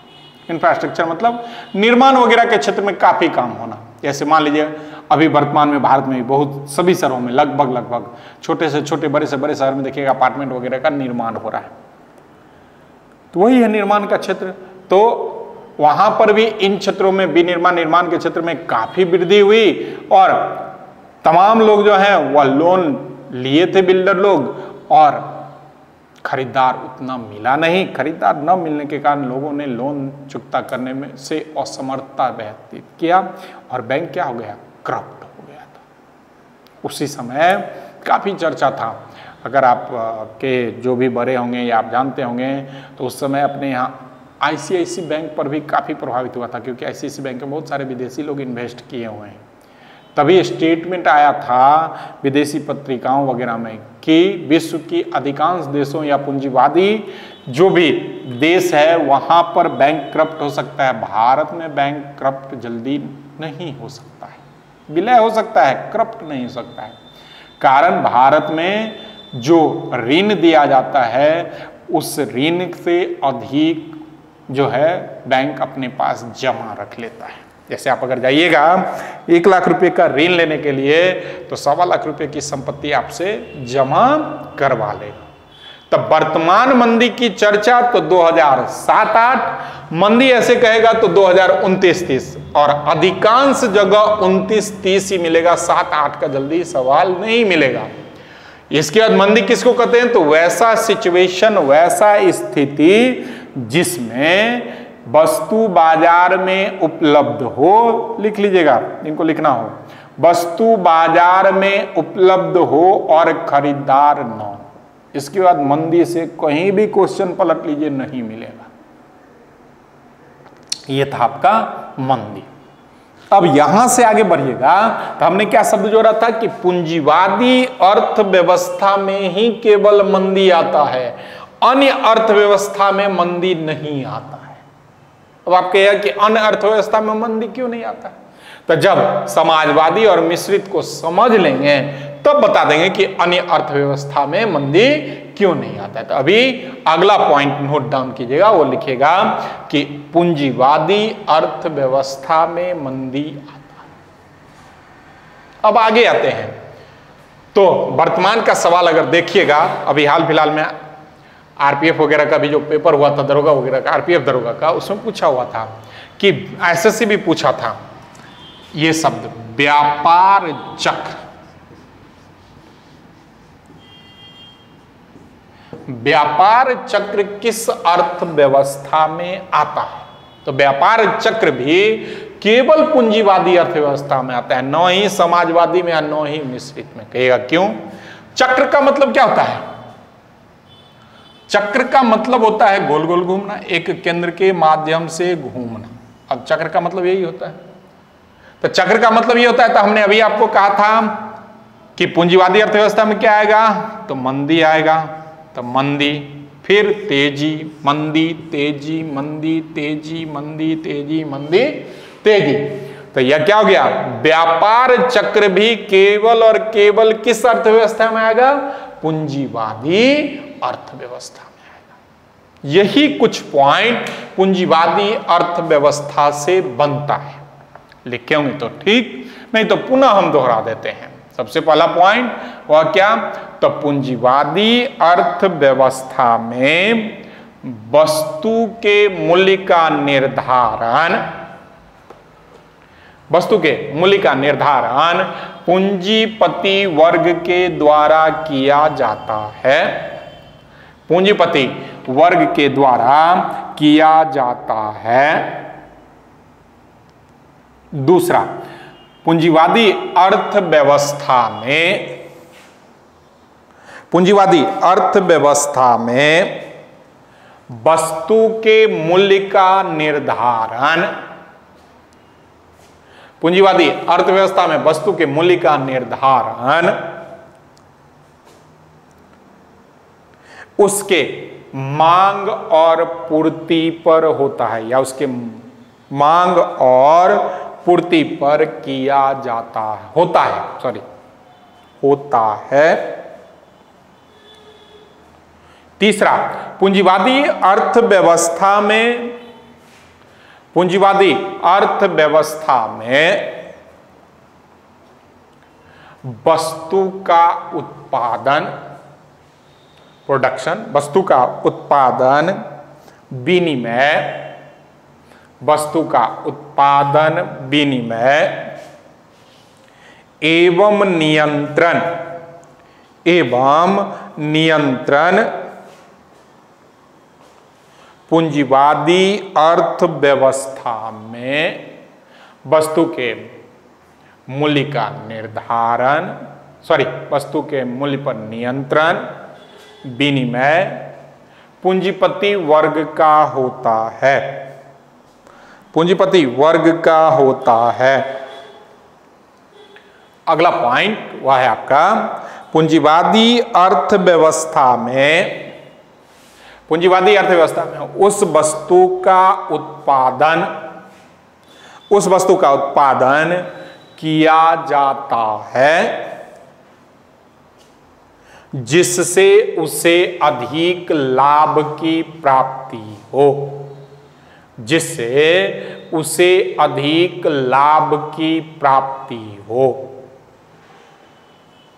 इंफ्रास्ट्रक्चर मतलब निर्माण वगैरह के क्षेत्र में काफी काम होना। जैसे मान लीजिए अभी वर्तमान में भारत में भी बहुत सभी शहरों में लगभग छोटे से छोटे बड़े से बड़े शहर में देखिएगा अपार्टमेंट वगैरह का निर्माण हो रहा है, तो वही है निर्माण का क्षेत्र। तो वहां पर भी इन क्षेत्रों में विनिर्माण निर्माण के क्षेत्र में काफी वृद्धि हुई और तमाम लोग जो हैं वह लोन लिए थे बिल्डर लोग और खरीदार उतना मिला नहीं। खरीदार न मिलने के कारण लोगों ने लोन चुकता करने में से असमर्थता व्यतीत किया और बैंक क्या हो गया? करप्ट हो गया था। उसी समय काफी चर्चा था, अगर आप के जो भी बड़े होंगे या आप जानते होंगे तो उस समय अपने यहाँ आईसीआईसी बैंक पर भी काफी प्रभावित हुआ था, क्योंकि आईसीआईसी बैंक में बहुत सारे विदेशी लोग इन्वेस्ट किए हुए हैं। तभी स्टेटमेंट आया था विदेशी पत्रिकाओं वगैरह में कि विश्व की अधिकांश देशों या पूंजीवादी जो भी देश है वहां पर बैंक करप्ट हो सकता है, भारत में बैंक करप्ट जल्दी नहीं हो सकता है। विलय हो सकता है, करप्ट नहीं हो सकता है। कारण भारत में जो ऋण दिया जाता है उस ऋण से अधिक जो है बैंक अपने पास जमा रख लेता है। जैसे आप अगर जाइएगा 1 लाख रुपए का ऋण लेने के लिए तो 1.25 लाख रुपए की संपत्ति आपसे जमा करवा लेगा। तब वर्तमान मंदी की चर्चा तो 2007-8, मंदी ऐसे कहेगा तो 2029-30 और अधिकांश जगह 29-30 ही मिलेगा, 7-8 का जल्दी सवाल नहीं मिलेगा। इसके बाद मंदी किसको कहते हैं? तो वैसा सिचुएशन, वैसा स्थिति जिसमें वस्तु बाजार में उपलब्ध हो, लिख लीजिएगा इनको लिखना हो, वस्तु बाजार में उपलब्ध हो और खरीदार न हो। इसके बाद मंदी से कहीं भी क्वेश्चन पलट लीजिए नहीं मिलेगा। यह था आपका मंदी। अब यहां से आगे बढ़िएगा तो हमने क्या शब्द जोड़ा था कि पूंजीवादी अर्थव्यवस्था में ही केवल मंदी आता है, अन्य अर्थव्यवस्था में मंदी नहीं आता है। अब आप कहेगा कि अन्य अर्थव्यवस्था में मंदी क्यों नहीं आता है? तो जब समाजवादी और मिश्रित को समझ लेंगे तब बता देंगे कि अन्य अर्थव्यवस्था में मंदी क्यों नहीं आता है। तो अभी अगला पॉइंट नोट डाउन कीजिएगा, वो लिखेगा कि पूंजीवादी अर्थव्यवस्था में मंदी आता है। अब आगे आते हैं तो वर्तमान का सवाल अगर देखिएगा, अभी हाल फिलहाल में आरपीएफ वगैरह का भी जो पेपर हुआ था दरोगा वगैरह का, आरपीएफ दरोगा का, उसमें पूछा हुआ था कि एसएससी भी पूछा था ये शब्द व्यापार चक्र। व्यापार चक्र किस अर्थव्यवस्था में आता है? तो व्यापार चक्र भी केवल पूंजीवादी अर्थव्यवस्था में आता है, न ही समाजवादी में या न ही मिश्रित में। कहेगा क्यों? चक्र का मतलब क्या होता है? चक्र का मतलब होता है गोल गोल घूमना, एक केंद्र के माध्यम से घूमना। अब चक्र का मतलब यही होता है। तो चक्र का मतलब ये होता है, तो हमने अभी आपको कहा था कि पूंजीवादी अर्थव्यवस्था में क्या आएगा? तो मंदी आएगा। तो मंदी, फिर तेजी, मंदी, तेजी, मंदी, तेजी, मंदी, तेजी, मंदी, तेजी। तो यह क्या हो गया? व्यापार चक्र भी केवल और केवल किस अर्थव्यवस्था में आएगा? पूंजीवादी अर्थव्यवस्था में आएगा। यही कुछ पॉइंट पूंजीवादी अर्थव्यवस्था से बनता है। लिखे होंगे तो ठीक, नहीं तो पुनः हम दोहरा देते हैं। सबसे पहला पॉइंट वह क्या? तो पूंजीवादी अर्थव्यवस्था में वस्तु के मूल्य का निर्धारण, वस्तु के मूल्य का निर्धारण पूंजीपति वर्ग के द्वारा किया जाता है। पूंजीपति वर्ग के द्वारा किया जाता है। दूसरा, पूंजीवादी अर्थव्यवस्था में, पूंजीवादी अर्थव्यवस्था में वस्तु के मूल्य का निर्धारण पूंजीवादी अर्थव्यवस्था में वस्तु के मूल्य का निर्धारण उसके मांग और पूर्ति पर होता है, या उसके मांग और पूर्ति पर किया जाता है, होता है। तीसरा, पूंजीवादी अर्थव्यवस्था में वस्तु का उत्पादन, प्रोडक्शन, वस्तु का उत्पादन विनिमय, वस्तु का उत्पादन विनिमय एवं नियंत्रण पूंजीवादी अर्थव्यवस्था में वस्तु के मूल्य का निर्धारण, वस्तु के मूल्य पर नियंत्रण विनिमय पूंजीपति वर्ग का होता है, पूंजीपति वर्ग का होता है। अगला पॉइंट वह है आपका पूंजीवादी अर्थव्यवस्था में उस वस्तु का उत्पादन किया जाता है जिससे उसे अधिक लाभ की प्राप्ति हो,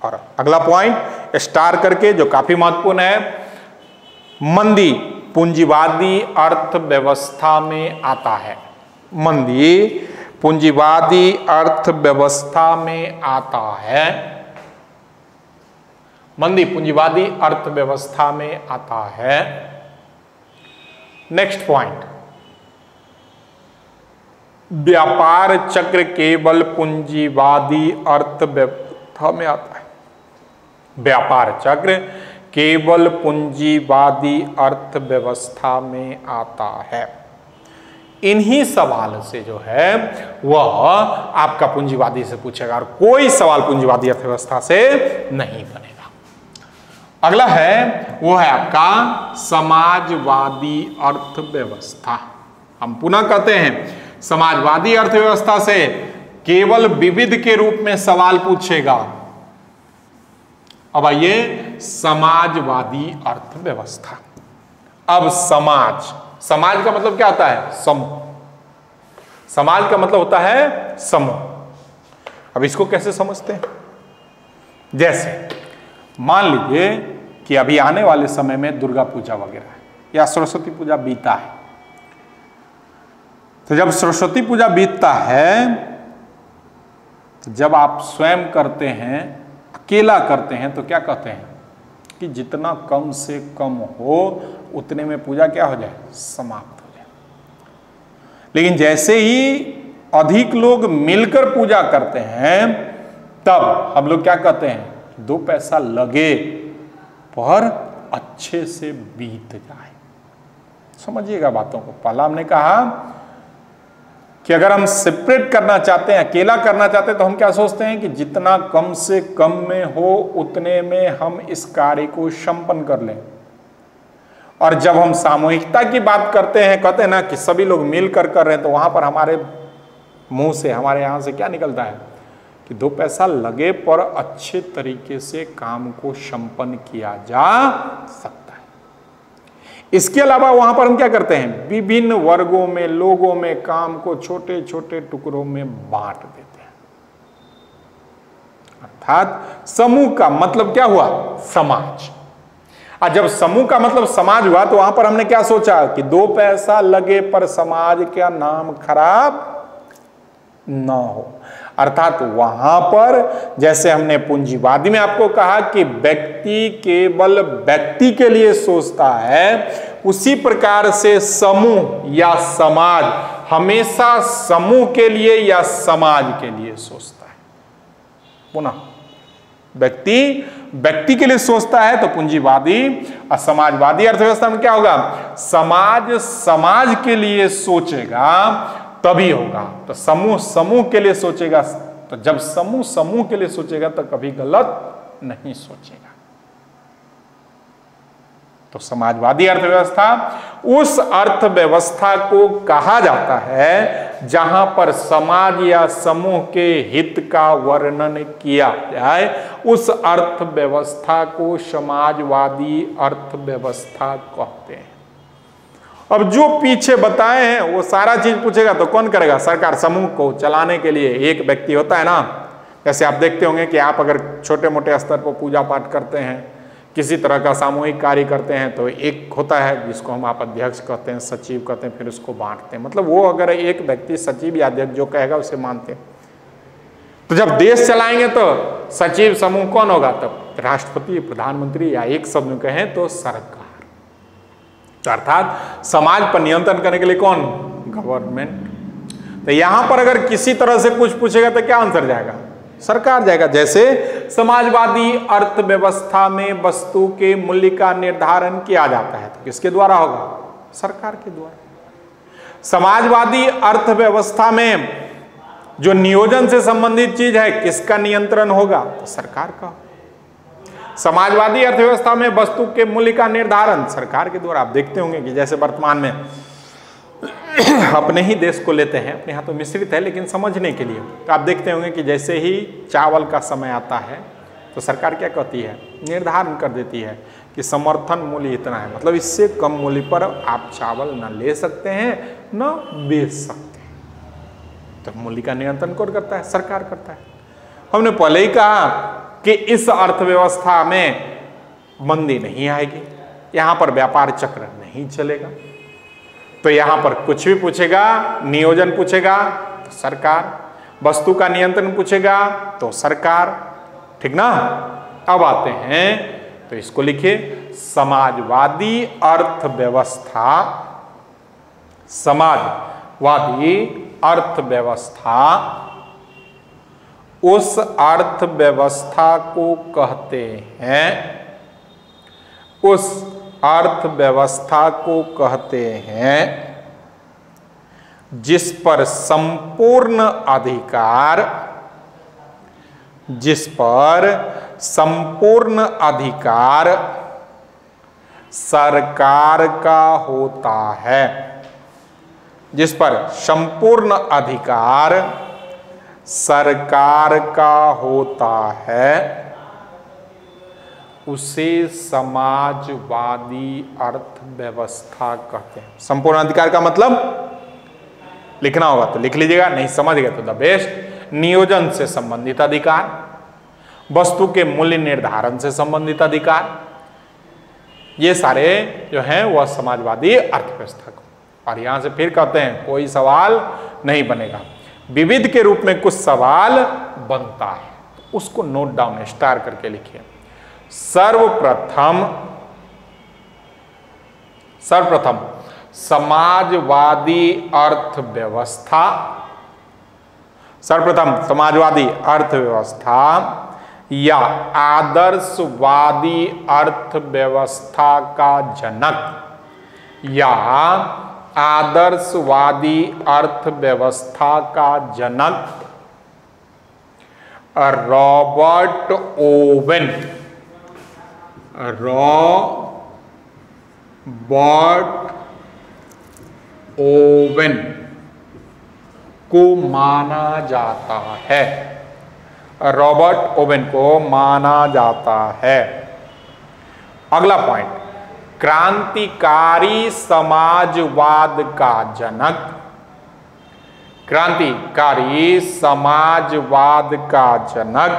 और अगला पॉइंट स्टार करके जो काफी महत्वपूर्ण है, मंदी पूंजीवादी अर्थव्यवस्था में आता है, मंदी पूंजीवादी अर्थव्यवस्था में आता है, मंदी पूंजीवादी अर्थव्यवस्था में आता है। नेक्स्ट पॉइंट, व्यापार चक्र केवल पूंजीवादी अर्थव्यवस्था में आता है, व्यापार चक्र केवल पूंजीवादी अर्थव्यवस्था में आता है। इन्हीं सवाल से जो है वह आपका पूंजीवादी से पूछेगा, और कोई सवाल पूंजीवादी अर्थव्यवस्था से नहीं बनेगा। अगला है वो है आपका समाजवादी अर्थव्यवस्था। हम पुनः कहते हैं समाजवादी अर्थव्यवस्था से केवल विविध के रूप में सवाल पूछेगा। अब आइए समाजवादी अर्थव्यवस्था। अब समाज का मतलब क्या होता है? समूह। समाज का मतलब होता है समूह। अब इसको कैसे समझते हैं? जैसे मान लीजिए कि अभी आने वाले समय में दुर्गा पूजा वगैरह है या सरस्वती पूजा बीता है, तो जब सरस्वती पूजा बीतता है, तो जब आप स्वयं करते हैं, अकेला करते हैं, तो क्या कहते हैं कि जितना कम से कम हो उतने में पूजा क्या हो जाए? समाप्त हो जाए। लेकिन जैसे ही अधिक लोग मिलकर पूजा करते हैं, तब हम लोग क्या कहते हैं? 2 पैसा लगे पर अच्छे से बीत जाए। समझिएगा बातों को। पहला हमने कहा कि अगर हम सेपरेट करना चाहते हैं, अकेला करना चाहते हैं, तो हम क्या सोचते हैं कि जितना कम से कम में हो उतने में हम इस कार्य को संपन्न कर लें। और जब हम सामूहिकता की बात करते हैं, कहते हैं ना कि सभी लोग मिलकर कर रहे हैं, तो वहां पर हमारे मुंह से, हमारे यहां से क्या निकलता है कि 2 पैसा लगे पर अच्छे तरीके से काम को संपन्न किया जा सकता है। इसके अलावा वहां पर हम क्या करते हैं? विभिन्न वर्गों में, लोगों में काम को छोटे छोटे टुकड़ों में बांट देते हैं। अर्थात समूह का मतलब क्या हुआ? समाज। और जब समूह का मतलब समाज हुआ, तो वहां पर हमने क्या सोचा कि 2 पैसा लगे पर समाज का नाम खराब ना हो। अर्थात वहां पर जैसे हमने पूंजीवादी में आपको कहा कि व्यक्ति केवल व्यक्ति के लिए सोचता है, उसी प्रकार से समूह या समाज हमेशा समूह के लिए या समाज के लिए सोचता है। पुनः व्यक्ति के लिए सोचता है, तो पूंजीवादी और समाजवादी अर्थव्यवस्था में क्या होगा? समाज के लिए सोचेगा तभी होगा। तो समूह समूह के लिए सोचेगा, तो जब समूह समूह के लिए सोचेगा तो कभी गलत नहीं सोचेगा। तो समाजवादी अर्थव्यवस्था उस अर्थव्यवस्था को कहा जाता है जहां पर समाज या समूह के हित का वर्णन किया जाए, उस अर्थव्यवस्था को समाजवादी अर्थव्यवस्था कहते हैं। अब जो पीछे बताए हैं वो सारा चीज पूछेगा तो कौन करेगा? सरकार। समूह को चलाने के लिए एक व्यक्ति होता है ना, जैसे आप देखते होंगे कि आप अगर छोटे मोटे स्तर पर पूजा पाठ करते हैं, किसी तरह का सामूहिक कार्य करते हैं, तो एक होता है जिसको हम आप अध्यक्ष कहते हैं, सचिव कहते हैं, फिर उसको बांटते हैं। मतलब वो अगर एक व्यक्ति सचिव या अध्यक्ष जो कहेगा उसे मानते हैं। तो जब देश चलाएंगे तो सचिव समूह कौन होगा? तब राष्ट्रपति, प्रधानमंत्री, या एक शब्द में कहें तो सरकार। तो अर्थात समाज पर नियंत्रण करने के लिए कौन? गवर्नमेंट। तो यहां पर अगर किसी तरह से कुछ पूछेगा तो क्या आंसर जाएगा? सरकार जाएगा। जैसे समाजवादी अर्थव्यवस्था में वस्तु के मूल्य का निर्धारण किया जाता है, तो किसके द्वारा होगा? सरकार के द्वारा। समाजवादी अर्थव्यवस्था में जो नियोजन से संबंधित चीज है, किसका नियंत्रण होगा? तो सरकार का। समाजवादी अर्थव्यवस्था में वस्तु के मूल्य का निर्धारण सरकार के द्वारा। आप देखते होंगे कि जैसे वर्तमान में अपने ही देश को लेते हैं, अपने यहाँ तो मिश्रित है लेकिन समझने के लिए, तो आप देखते होंगे कि जैसे ही चावल का समय आता है तो सरकार क्या कहती है? निर्धारण कर देती है कि समर्थन मूल्य इतना है, मतलब इससे कम मूल्य पर आप चावल न ले सकते हैं न बेच सकते हैं। तो मूल्य का नियंत्रण कौन करता है? सरकार करता है। हमने पहले ही कहा कि इस अर्थव्यवस्था में मंदी नहीं आएगी, यहाँ पर व्यापार चक्र नहीं चलेगा। तो यहां पर कुछ भी पूछेगा, नियोजन पूछेगा तो सरकार, वस्तु का नियंत्रण पूछेगा तो सरकार, ठीक ना। अब आते हैं तो इसको लिखिए, समाजवादी अर्थव्यवस्था। समाजवादी अर्थव्यवस्था उस अर्थव्यवस्था को कहते हैं, उस अर्थव्यवस्था को कहते हैं जिस पर संपूर्ण अधिकार, जिस पर संपूर्ण अधिकार सरकार का होता है, जिस पर संपूर्ण अधिकार सरकार का होता है, उसे समाजवादी अर्थव्यवस्था कहते हैं। संपूर्ण अधिकार का मतलब लिखना होगा तो लिख लीजिएगा, नहीं समझ गए तो द बेस्ट। नियोजन से संबंधित अधिकार, वस्तु के मूल्य निर्धारण से संबंधित अधिकार, ये सारे जो हैं वह समाजवादी अर्थव्यवस्था को। और यहां से फिर कहते हैं कोई सवाल नहीं बनेगा, विविध के रूप में कुछ सवाल बनता है, तो उसको नोट डाउन स्टार करके लिखिए। सर्वप्रथम समाजवादी अर्थव्यवस्था, सर्वप्रथम समाजवादी अर्थव्यवस्था या आदर्शवादी अर्थव्यवस्था का जनक, या आदर्शवादी अर्थव्यवस्था का जनक रॉबर्ट ओवेन, रॉबर्ट ओवेन को माना जाता है, रॉबर्ट ओवेन को माना जाता है। अगला पॉइंट, क्रांतिकारी समाजवाद का जनक, क्रांतिकारी समाजवाद का जनक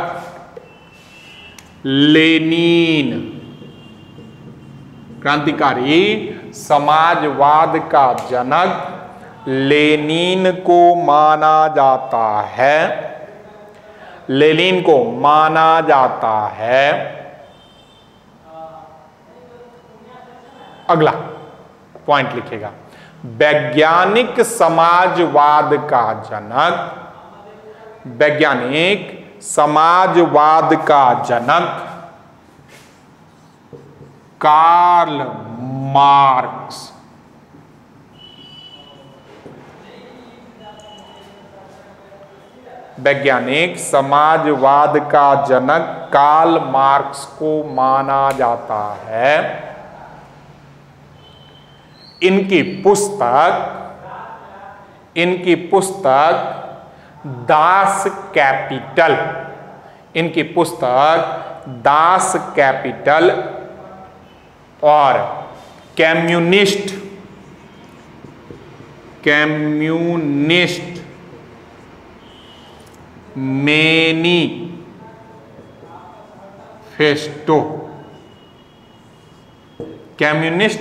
लेनिन, क्रांतिकारी समाजवाद का जनक लेनिन को माना जाता है, लेनिन को माना जाता है। अगला पॉइंट लिखिएगा, वैज्ञानिक समाजवाद का जनक, वैज्ञानिक समाजवाद का जनक कार्ल मार्क्स, वैज्ञानिक समाजवाद का जनक कार्ल मार्क्स को माना जाता है। इनकी पुस्तक दास कैपिटल, इनकी पुस्तक दास कैपिटल और कम्युनिस्ट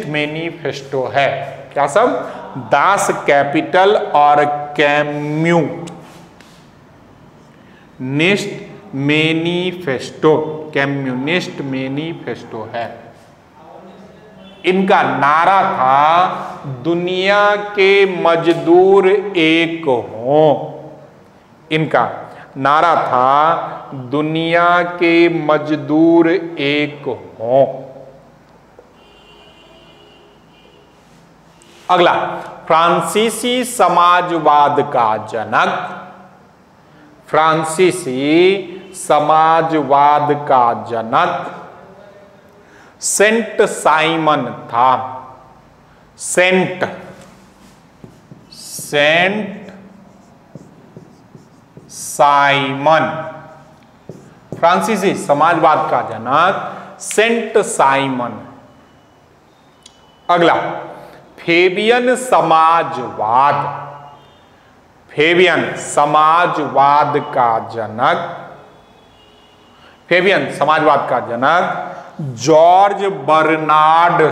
मैनिफेस्टो है। क्या सब? दास कैपिटल और कम्युनिस्ट मैनिफेस्टो है। इनका नारा था दुनिया के मजदूर एक हों। इनका नारा था दुनिया के मजदूर एक हों। अगला, फ्रांसीसी समाजवाद का जनक, सेंट साइमन था। सेंट साइमन, फ्रांसीसी समाजवाद का जनक सेंट साइमन। अगला, फेबियन समाजवाद का जनक जॉर्ज बर्नार्ड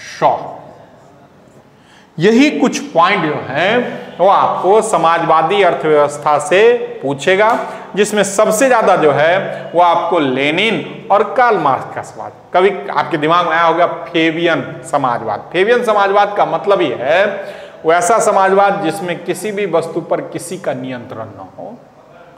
शॉ। यही कुछ पॉइंट जो हैं वो आपको समाजवादी अर्थव्यवस्था से पूछेगा, जिसमें सबसे ज्यादा जो है वो आपको लेनिन और कार्ल मार्क्स का सवाल। कभी आपके दिमाग में आया होगा फेबियन समाजवाद का मतलब ही है वैसा समाजवाद जिसमें किसी भी वस्तु पर किसी का नियंत्रण न हो।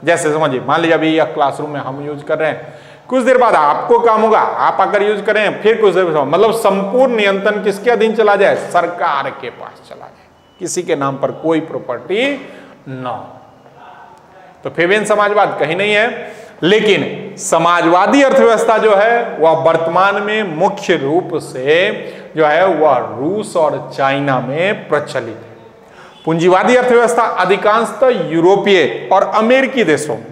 जैसे समझिए, मान लीजिए अभी यह क्लासरूम में हम यूज कर रहे हैं, कुछ देर बाद आपको काम होगा, आप आकर यूज करें, फिर कुछ देर बाद, मतलब संपूर्ण नियंत्रण किसके अधीन चला जाए? सरकार के पास चला जाए, किसी के नाम पर कोई प्रॉपर्टी न। तो फेबियन समाजवाद कहीं नहीं है, लेकिन समाजवादी अर्थव्यवस्था जो है वह वर्तमान में मुख्य रूप से जो है वह रूस और चाइना में प्रचलित है। पूंजीवादी अर्थव्यवस्था अधिकांशतः यूरोपीय और अमेरिकी देशों में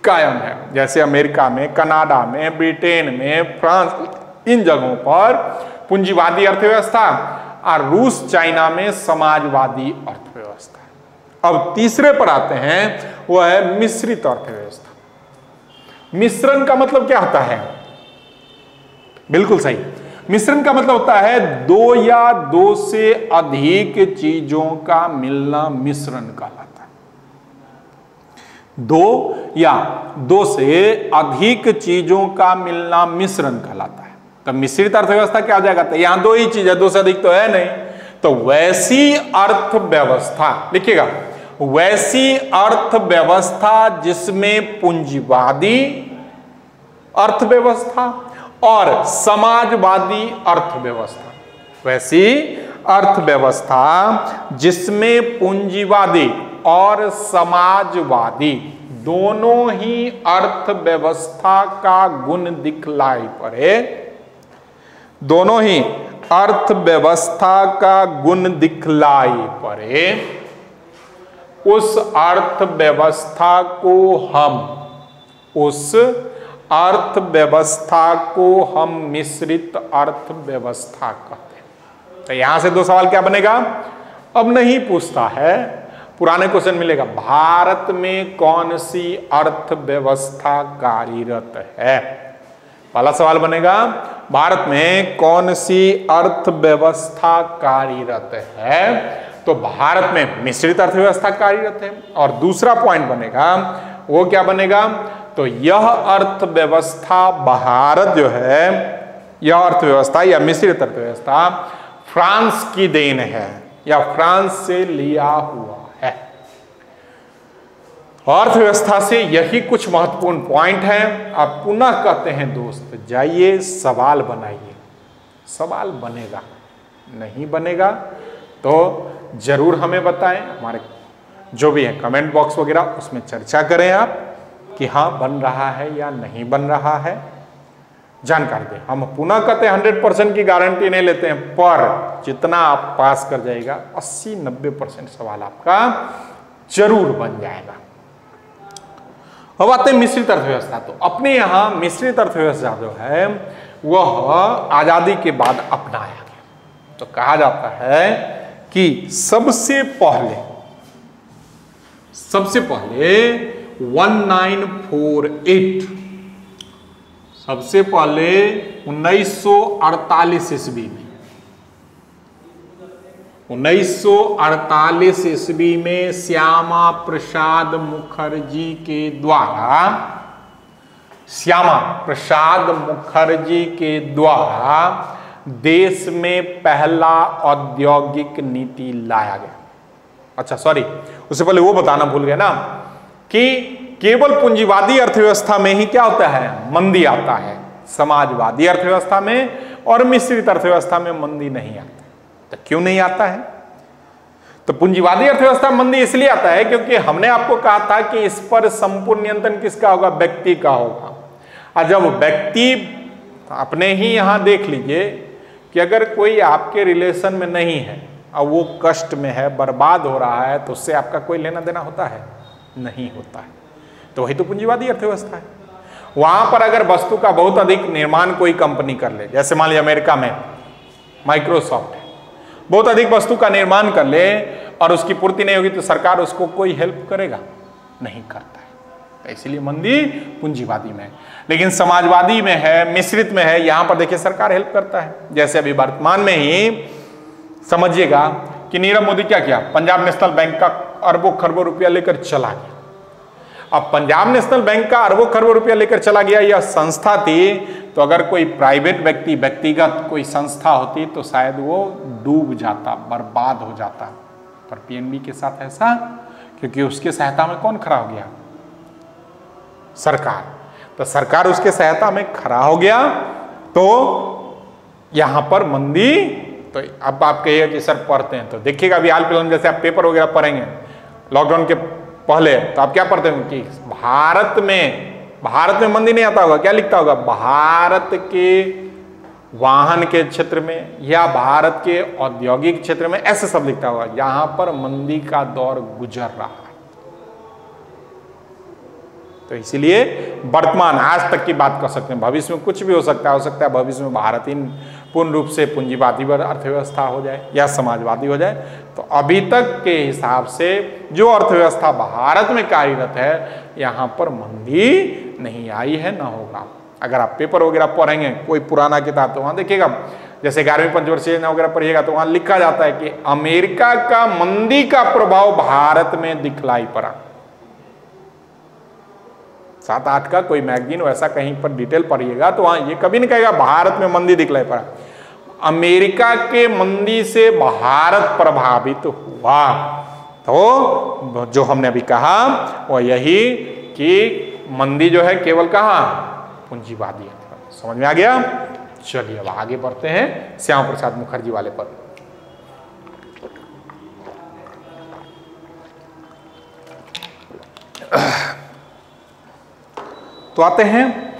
कायम है, जैसे अमेरिका में, कनाडा में, ब्रिटेन में, फ्रांस, इन जगहों पर पूंजीवादी अर्थव्यवस्था, और रूस चाइना में समाजवादी अर्थव्यवस्था। अब तीसरे पर आते हैं, वह है मिश्रित अर्थव्यवस्था। मिश्रण का मतलब क्या होता है? बिल्कुल सही, मिश्रण का मतलब होता है दो या दो से अधिक चीजों का मिलना मिश्रण कहलाता है। दो या दो से अधिक चीजों का मिलना मिश्रण कहलाता है। तो मिश्रित अर्थव्यवस्था क्या हो जाएगा? तो यहां दो ही चीज है, दो से अधिक तो है नहीं। तो वैसी अर्थव्यवस्था, लिखिएगा, वैसी अर्थव्यवस्था जिसमें पूंजीवादी अर्थव्यवस्था और समाजवादी अर्थव्यवस्था, वैसी अर्थव्यवस्था जिसमें पूंजीवादी और समाजवादी दोनों ही अर्थव्यवस्था का गुण दिखलाई पड़े, दोनों ही अर्थव्यवस्था का गुण दिखलाई पड़े, उस अर्थव्यवस्था को हम मिश्रित अर्थव्यवस्था कहते हैं। तो यहां से दो सवाल क्या बनेगा? अब नहीं पूछता है, पुराने क्वेश्चन मिलेगा, भारत में कौन सी अर्थव्यवस्था कार्यरत है? पहला सवाल बनेगा, भारत में कौन सी अर्थव्यवस्था कार्यरत है? तो भारत में मिश्रित अर्थव्यवस्था कार्यरत है। और दूसरा पॉइंट बनेगा, वो क्या बनेगा? तो यह अर्थव्यवस्था भारत जो है, यह अर्थव्यवस्था या मिश्रित अर्थव्यवस्था फ्रांस की देन है या फ्रांस से लिया हुआ है। अर्थव्यवस्था से यही कुछ महत्वपूर्ण पॉइंट है। अब पुनः कहते हैं दोस्त, जाइए सवाल बनाइए। सवाल बनेगा, नहीं बनेगा तो जरूर हमें बताएं, हमारे जो भी है कमेंट बॉक्स वगैरह उसमें चर्चा करें आप कि हाँ बन रहा है या नहीं बन रहा है, जानकारी दें। हम पुनः कहते हैं 100% की गारंटी नहीं लेते हैं, पर जितना आप पास कर जाएगा 80-90% सवाल आपका जरूर बन जाएगा। अब आते हैं मिश्रित अर्थव्यवस्था। तो अपने यहाँ मिश्रित अर्थव्यवस्था जो है वह आजादी के बाद अपनाया गया। तो कहा जाता है कि सबसे पहले 1948, सबसे पहले 1948 ईस्वी में, 1948 ईस्वी में श्यामा प्रसाद मुखर्जी के द्वारा, श्यामा प्रसाद मुखर्जी के द्वारा देश में पहला औद्योगिक नीति लाया गया। अच्छा सॉरी, उससे पहले वो बताना भूल गए ना कि केवल पूंजीवादी अर्थव्यवस्था में ही क्या होता है, मंदी आता है। समाजवादी अर्थव्यवस्था में और मिश्रित अर्थव्यवस्था में मंदी नहीं आती। तो क्यों नहीं आता है? तो पूंजीवादी अर्थव्यवस्था मंदी इसलिए आता है क्योंकि हमने आपको कहा था कि इस पर संपूर्ण नियंत्रण किसका होगा, व्यक्ति का होगा। और जब व्यक्ति, अपने ही यहां देख लीजिए कि अगर कोई आपके रिलेशन में नहीं है और वो कष्ट में है, बर्बाद हो रहा है, तो उससे आपका कोई लेना देना होता है? नहीं होता है। तो वही तो पूंजीवादी अर्थव्यवस्था है। वहां पर अगर वस्तु का बहुत अधिक निर्माण कोई कंपनी कर ले, जैसे मान लीजिए अमेरिका में माइक्रोसॉफ्ट है, बहुत अधिक वस्तु का निर्माण कर ले और उसकी पूर्ति नहीं होगी तो सरकार उसको कोई हेल्प करेगा? नहीं करता है। तो इसलिए मंदी पूंजीवादी में है। लेकिन समाजवादी में है, मिश्रित में है, यहां पर देखिए सरकार हेल्प करता है। जैसे अभी वर्तमान में ही समझिएगा कि नीरव मोदी क्या किया, पंजाब नेशनल बैंक का अरबों खरबों रुपया लेकर चला गया। अब पंजाब नेशनल बैंक का अरबों खरबों रुपया लेकर चला गया, यह संस्था थी, तो अगर कोई प्राइवेट व्यक्ति, व्यक्तिगत कोई संस्था होती तो शायद वो डूब जाता, बर्बाद हो जाता। पर पीएनबी के साथ ऐसा, क्योंकि उसकी सहायता में कौन खड़ा हो गया, सरकार। तो सरकार उसके सहायता में खड़ा हो गया, तो यहां पर मंदी। तो अब आप कहिएगा कि सर पढ़ते हैं, तो देखिएगा अभी हाल फिलहाल जैसे आप पेपर वगैरह पढ़ेंगे लॉकडाउन के पहले, तो आप क्या पढ़ते हैं कि भारत में मंदी नहीं आता होगा, क्या लिखता होगा, भारत के वाहन के क्षेत्र में या भारत के औद्योगिक क्षेत्र में, ऐसे सब लिखता होगा। यहां पर मंदी का दौर गुजर रहा है। तो इसीलिए वर्तमान आज तक की बात कर सकते हैं, भविष्य में कुछ भी हो सकता है भविष्य में भारत ही पूर्ण रूप से पूंजीवादी अर्थव्यवस्था हो जाए या समाजवादी हो जाए। तो अभी तक के हिसाब से जो अर्थव्यवस्था भारत में कार्यरत है, यहाँ पर मंदी नहीं आई है, ना होगा। अगर आप पेपर वगैरह पढ़ेंगे कोई पुराना किताब, तो वहां देखिएगा, जैसे 11वीं पंचवर्षीय योजना वगैरह पढ़िएगा तो वहां लिखा जाता है कि अमेरिका का मंदी का प्रभाव भारत में दिखलाई पड़ा। 7-8 का कोई मैगजीन वैसा कहीं पर डिटेल पढ़िएगा तो वहां ये कभी नहीं कहेगा भारत में मंदी दिखलाई पड़ा। अमेरिका के मंदी से भारत प्रभावित हुआ। तो जो हमने अभी कहा वो यही कि मंदी जो है केवल कहां, पूंजीवादी है। समझ में आ गया? चलिए अब आगे बढ़ते हैं श्यामा प्रसाद मुखर्जी वाले पर। तो आते हैं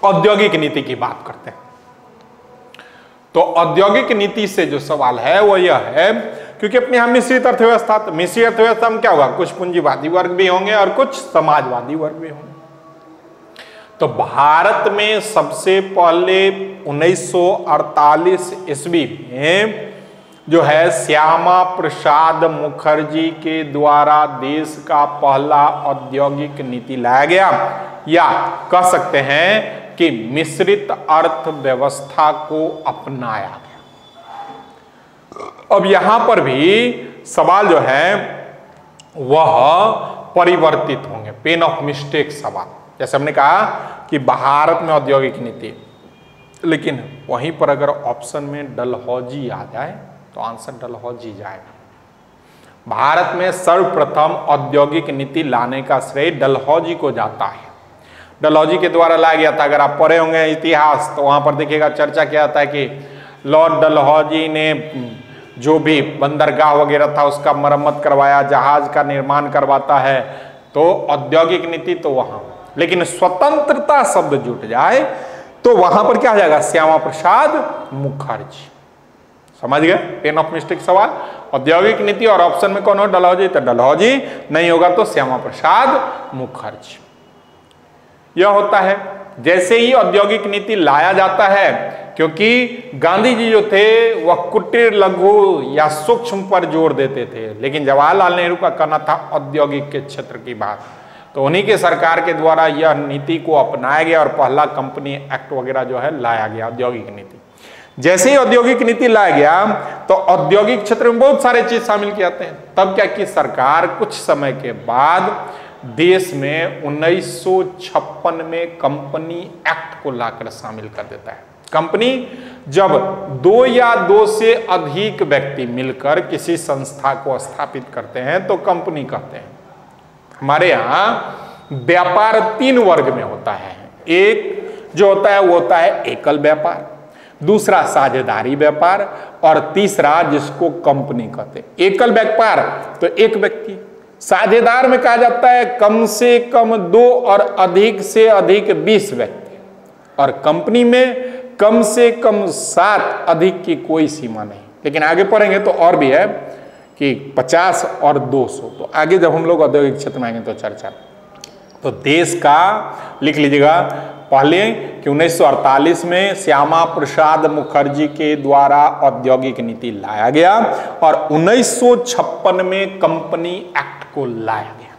औद्योगिक नीति की बात करते हैं। तो औद्योगिक नीति से जो सवाल है वो यह है, क्योंकि अपने यहां मिश्रित अर्थव्यवस्था, तो मिश्रित अर्थव्यवस्था में क्या होगा, कुछ पूंजीवादी वर्ग भी होंगे और कुछ समाजवादी वर्ग भी होंगे। तो भारत में सबसे पहले 1948 ईस्वी में जो है श्यामा प्रसाद मुखर्जी के द्वारा देश का पहला औद्योगिक नीति लाया गया, या कह सकते हैं कि मिश्रित अर्थव्यवस्था को अपनाया गया। अब यहां पर भी सवाल जो है वह परिवर्तित होंगे, पेन ऑफ मिस्टेक सवाल। जैसे हमने कहा कि भारत में औद्योगिक नीति, लेकिन वहीं पर अगर ऑप्शन में डलहौजी आ जाए तो आंसर डलहौजी जाएगा। भारत में सर्वप्रथम औद्योगिक नीति लाने का श्रेय डलहौजी को जाता है। डलहौजी के द्वारा लाया गया था। अगर आप पढ़े होंगे इतिहास तो वहां पर देखिएगा चर्चा किया था कि लॉर्ड डलहौजी ने जो भी बंदरगाह वगैरह था उसका मरम्मत करवाया, जहाज का निर्माण करवाता है, तो औद्योगिक नीति तो वहां। लेकिन स्वतंत्रता शब्द जुट जाए तो वहां पर क्या आ जाएगा? श्यामा प्रसाद मुखर्जी। समझ गए? 10 ऑफ मिस्टेक सवाल। औद्योगिक नीति और ऑप्शन में कौन हो? डलहौजी, तो डलहौजी नहीं होगा तो श्यामा प्रसाद मुखर्जी। यह होता है जैसे ही औद्योगिक नीति लाया जाता है, क्योंकि गांधी जी जो थे वह कुटीर, लघु या सूक्ष्म पर जोर देते थे, लेकिन जवाहरलाल नेहरू का कहना था औद्योगिक के क्षेत्र की बात। तो उन्हीं के सरकार के द्वारा यह नीति को अपनाया गया और पहला कंपनी एक्ट वगैरह जो है लाया गया, औद्योगिक नीति। जैसे ही औद्योगिक नीति लाया गया तो औद्योगिक क्षेत्र में बहुत सारे चीज शामिल किए जाते हैं। तब क्या कि सरकार कुछ समय के बाद देश में 1956 में कंपनी एक्ट को लाकर शामिल कर देता है। कंपनी जब 2 या 2 से अधिक व्यक्ति मिलकर किसी संस्था को स्थापित करते हैं तो कंपनी कहते हैं। हमारे यहाँ व्यापार 3 वर्ग में होता है। एक जो होता है वो होता है एकल व्यापार, दूसरा साझेदारी व्यापार और तीसरा जिसको कंपनी कहते हैं। एकल व्यापार तो एक व्यक्ति, साझेदार में कहा जाता है कम से कम 2 और अधिक से अधिक 20 व्यक्ति, और कंपनी में कम से कम 7, अधिक की कोई सीमा नहीं। लेकिन आगे पढ़ेंगे तो और भी है कि 50 और 200, तो आगे जब हम लोग औद्योगिक क्षेत्र में आएंगे तो चर्चा। तो देश का लिख लीजिएगा पहले कि 1948 में श्यामा प्रसाद मुखर्जी के द्वारा औद्योगिक नीति लाया गया और 1956 में कंपनी एक्ट को लाया गया।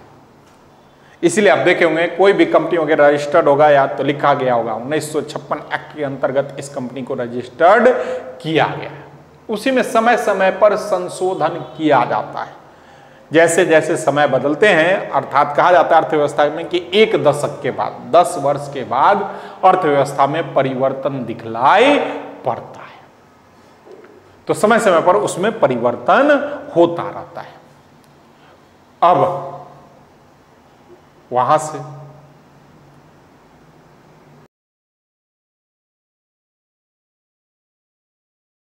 इसलिए आप देखे होंगे कोई भी कंपनी वगैरह रजिस्टर्ड होगा या तो लिखा गया होगा 1956 एक्ट के अंतर्गत इस कंपनी को रजिस्टर्ड किया गया। उसी में समय समय पर संशोधन किया जाता है। जैसे जैसे समय बदलते हैं, अर्थात कहा जाता है अर्थव्यवस्था में कि 1 दशक के बाद, 10 वर्ष के बाद अर्थव्यवस्था में परिवर्तन दिखलाई पड़ता है। तो समय समय पर उसमें परिवर्तन होता रहता है। अब वहां से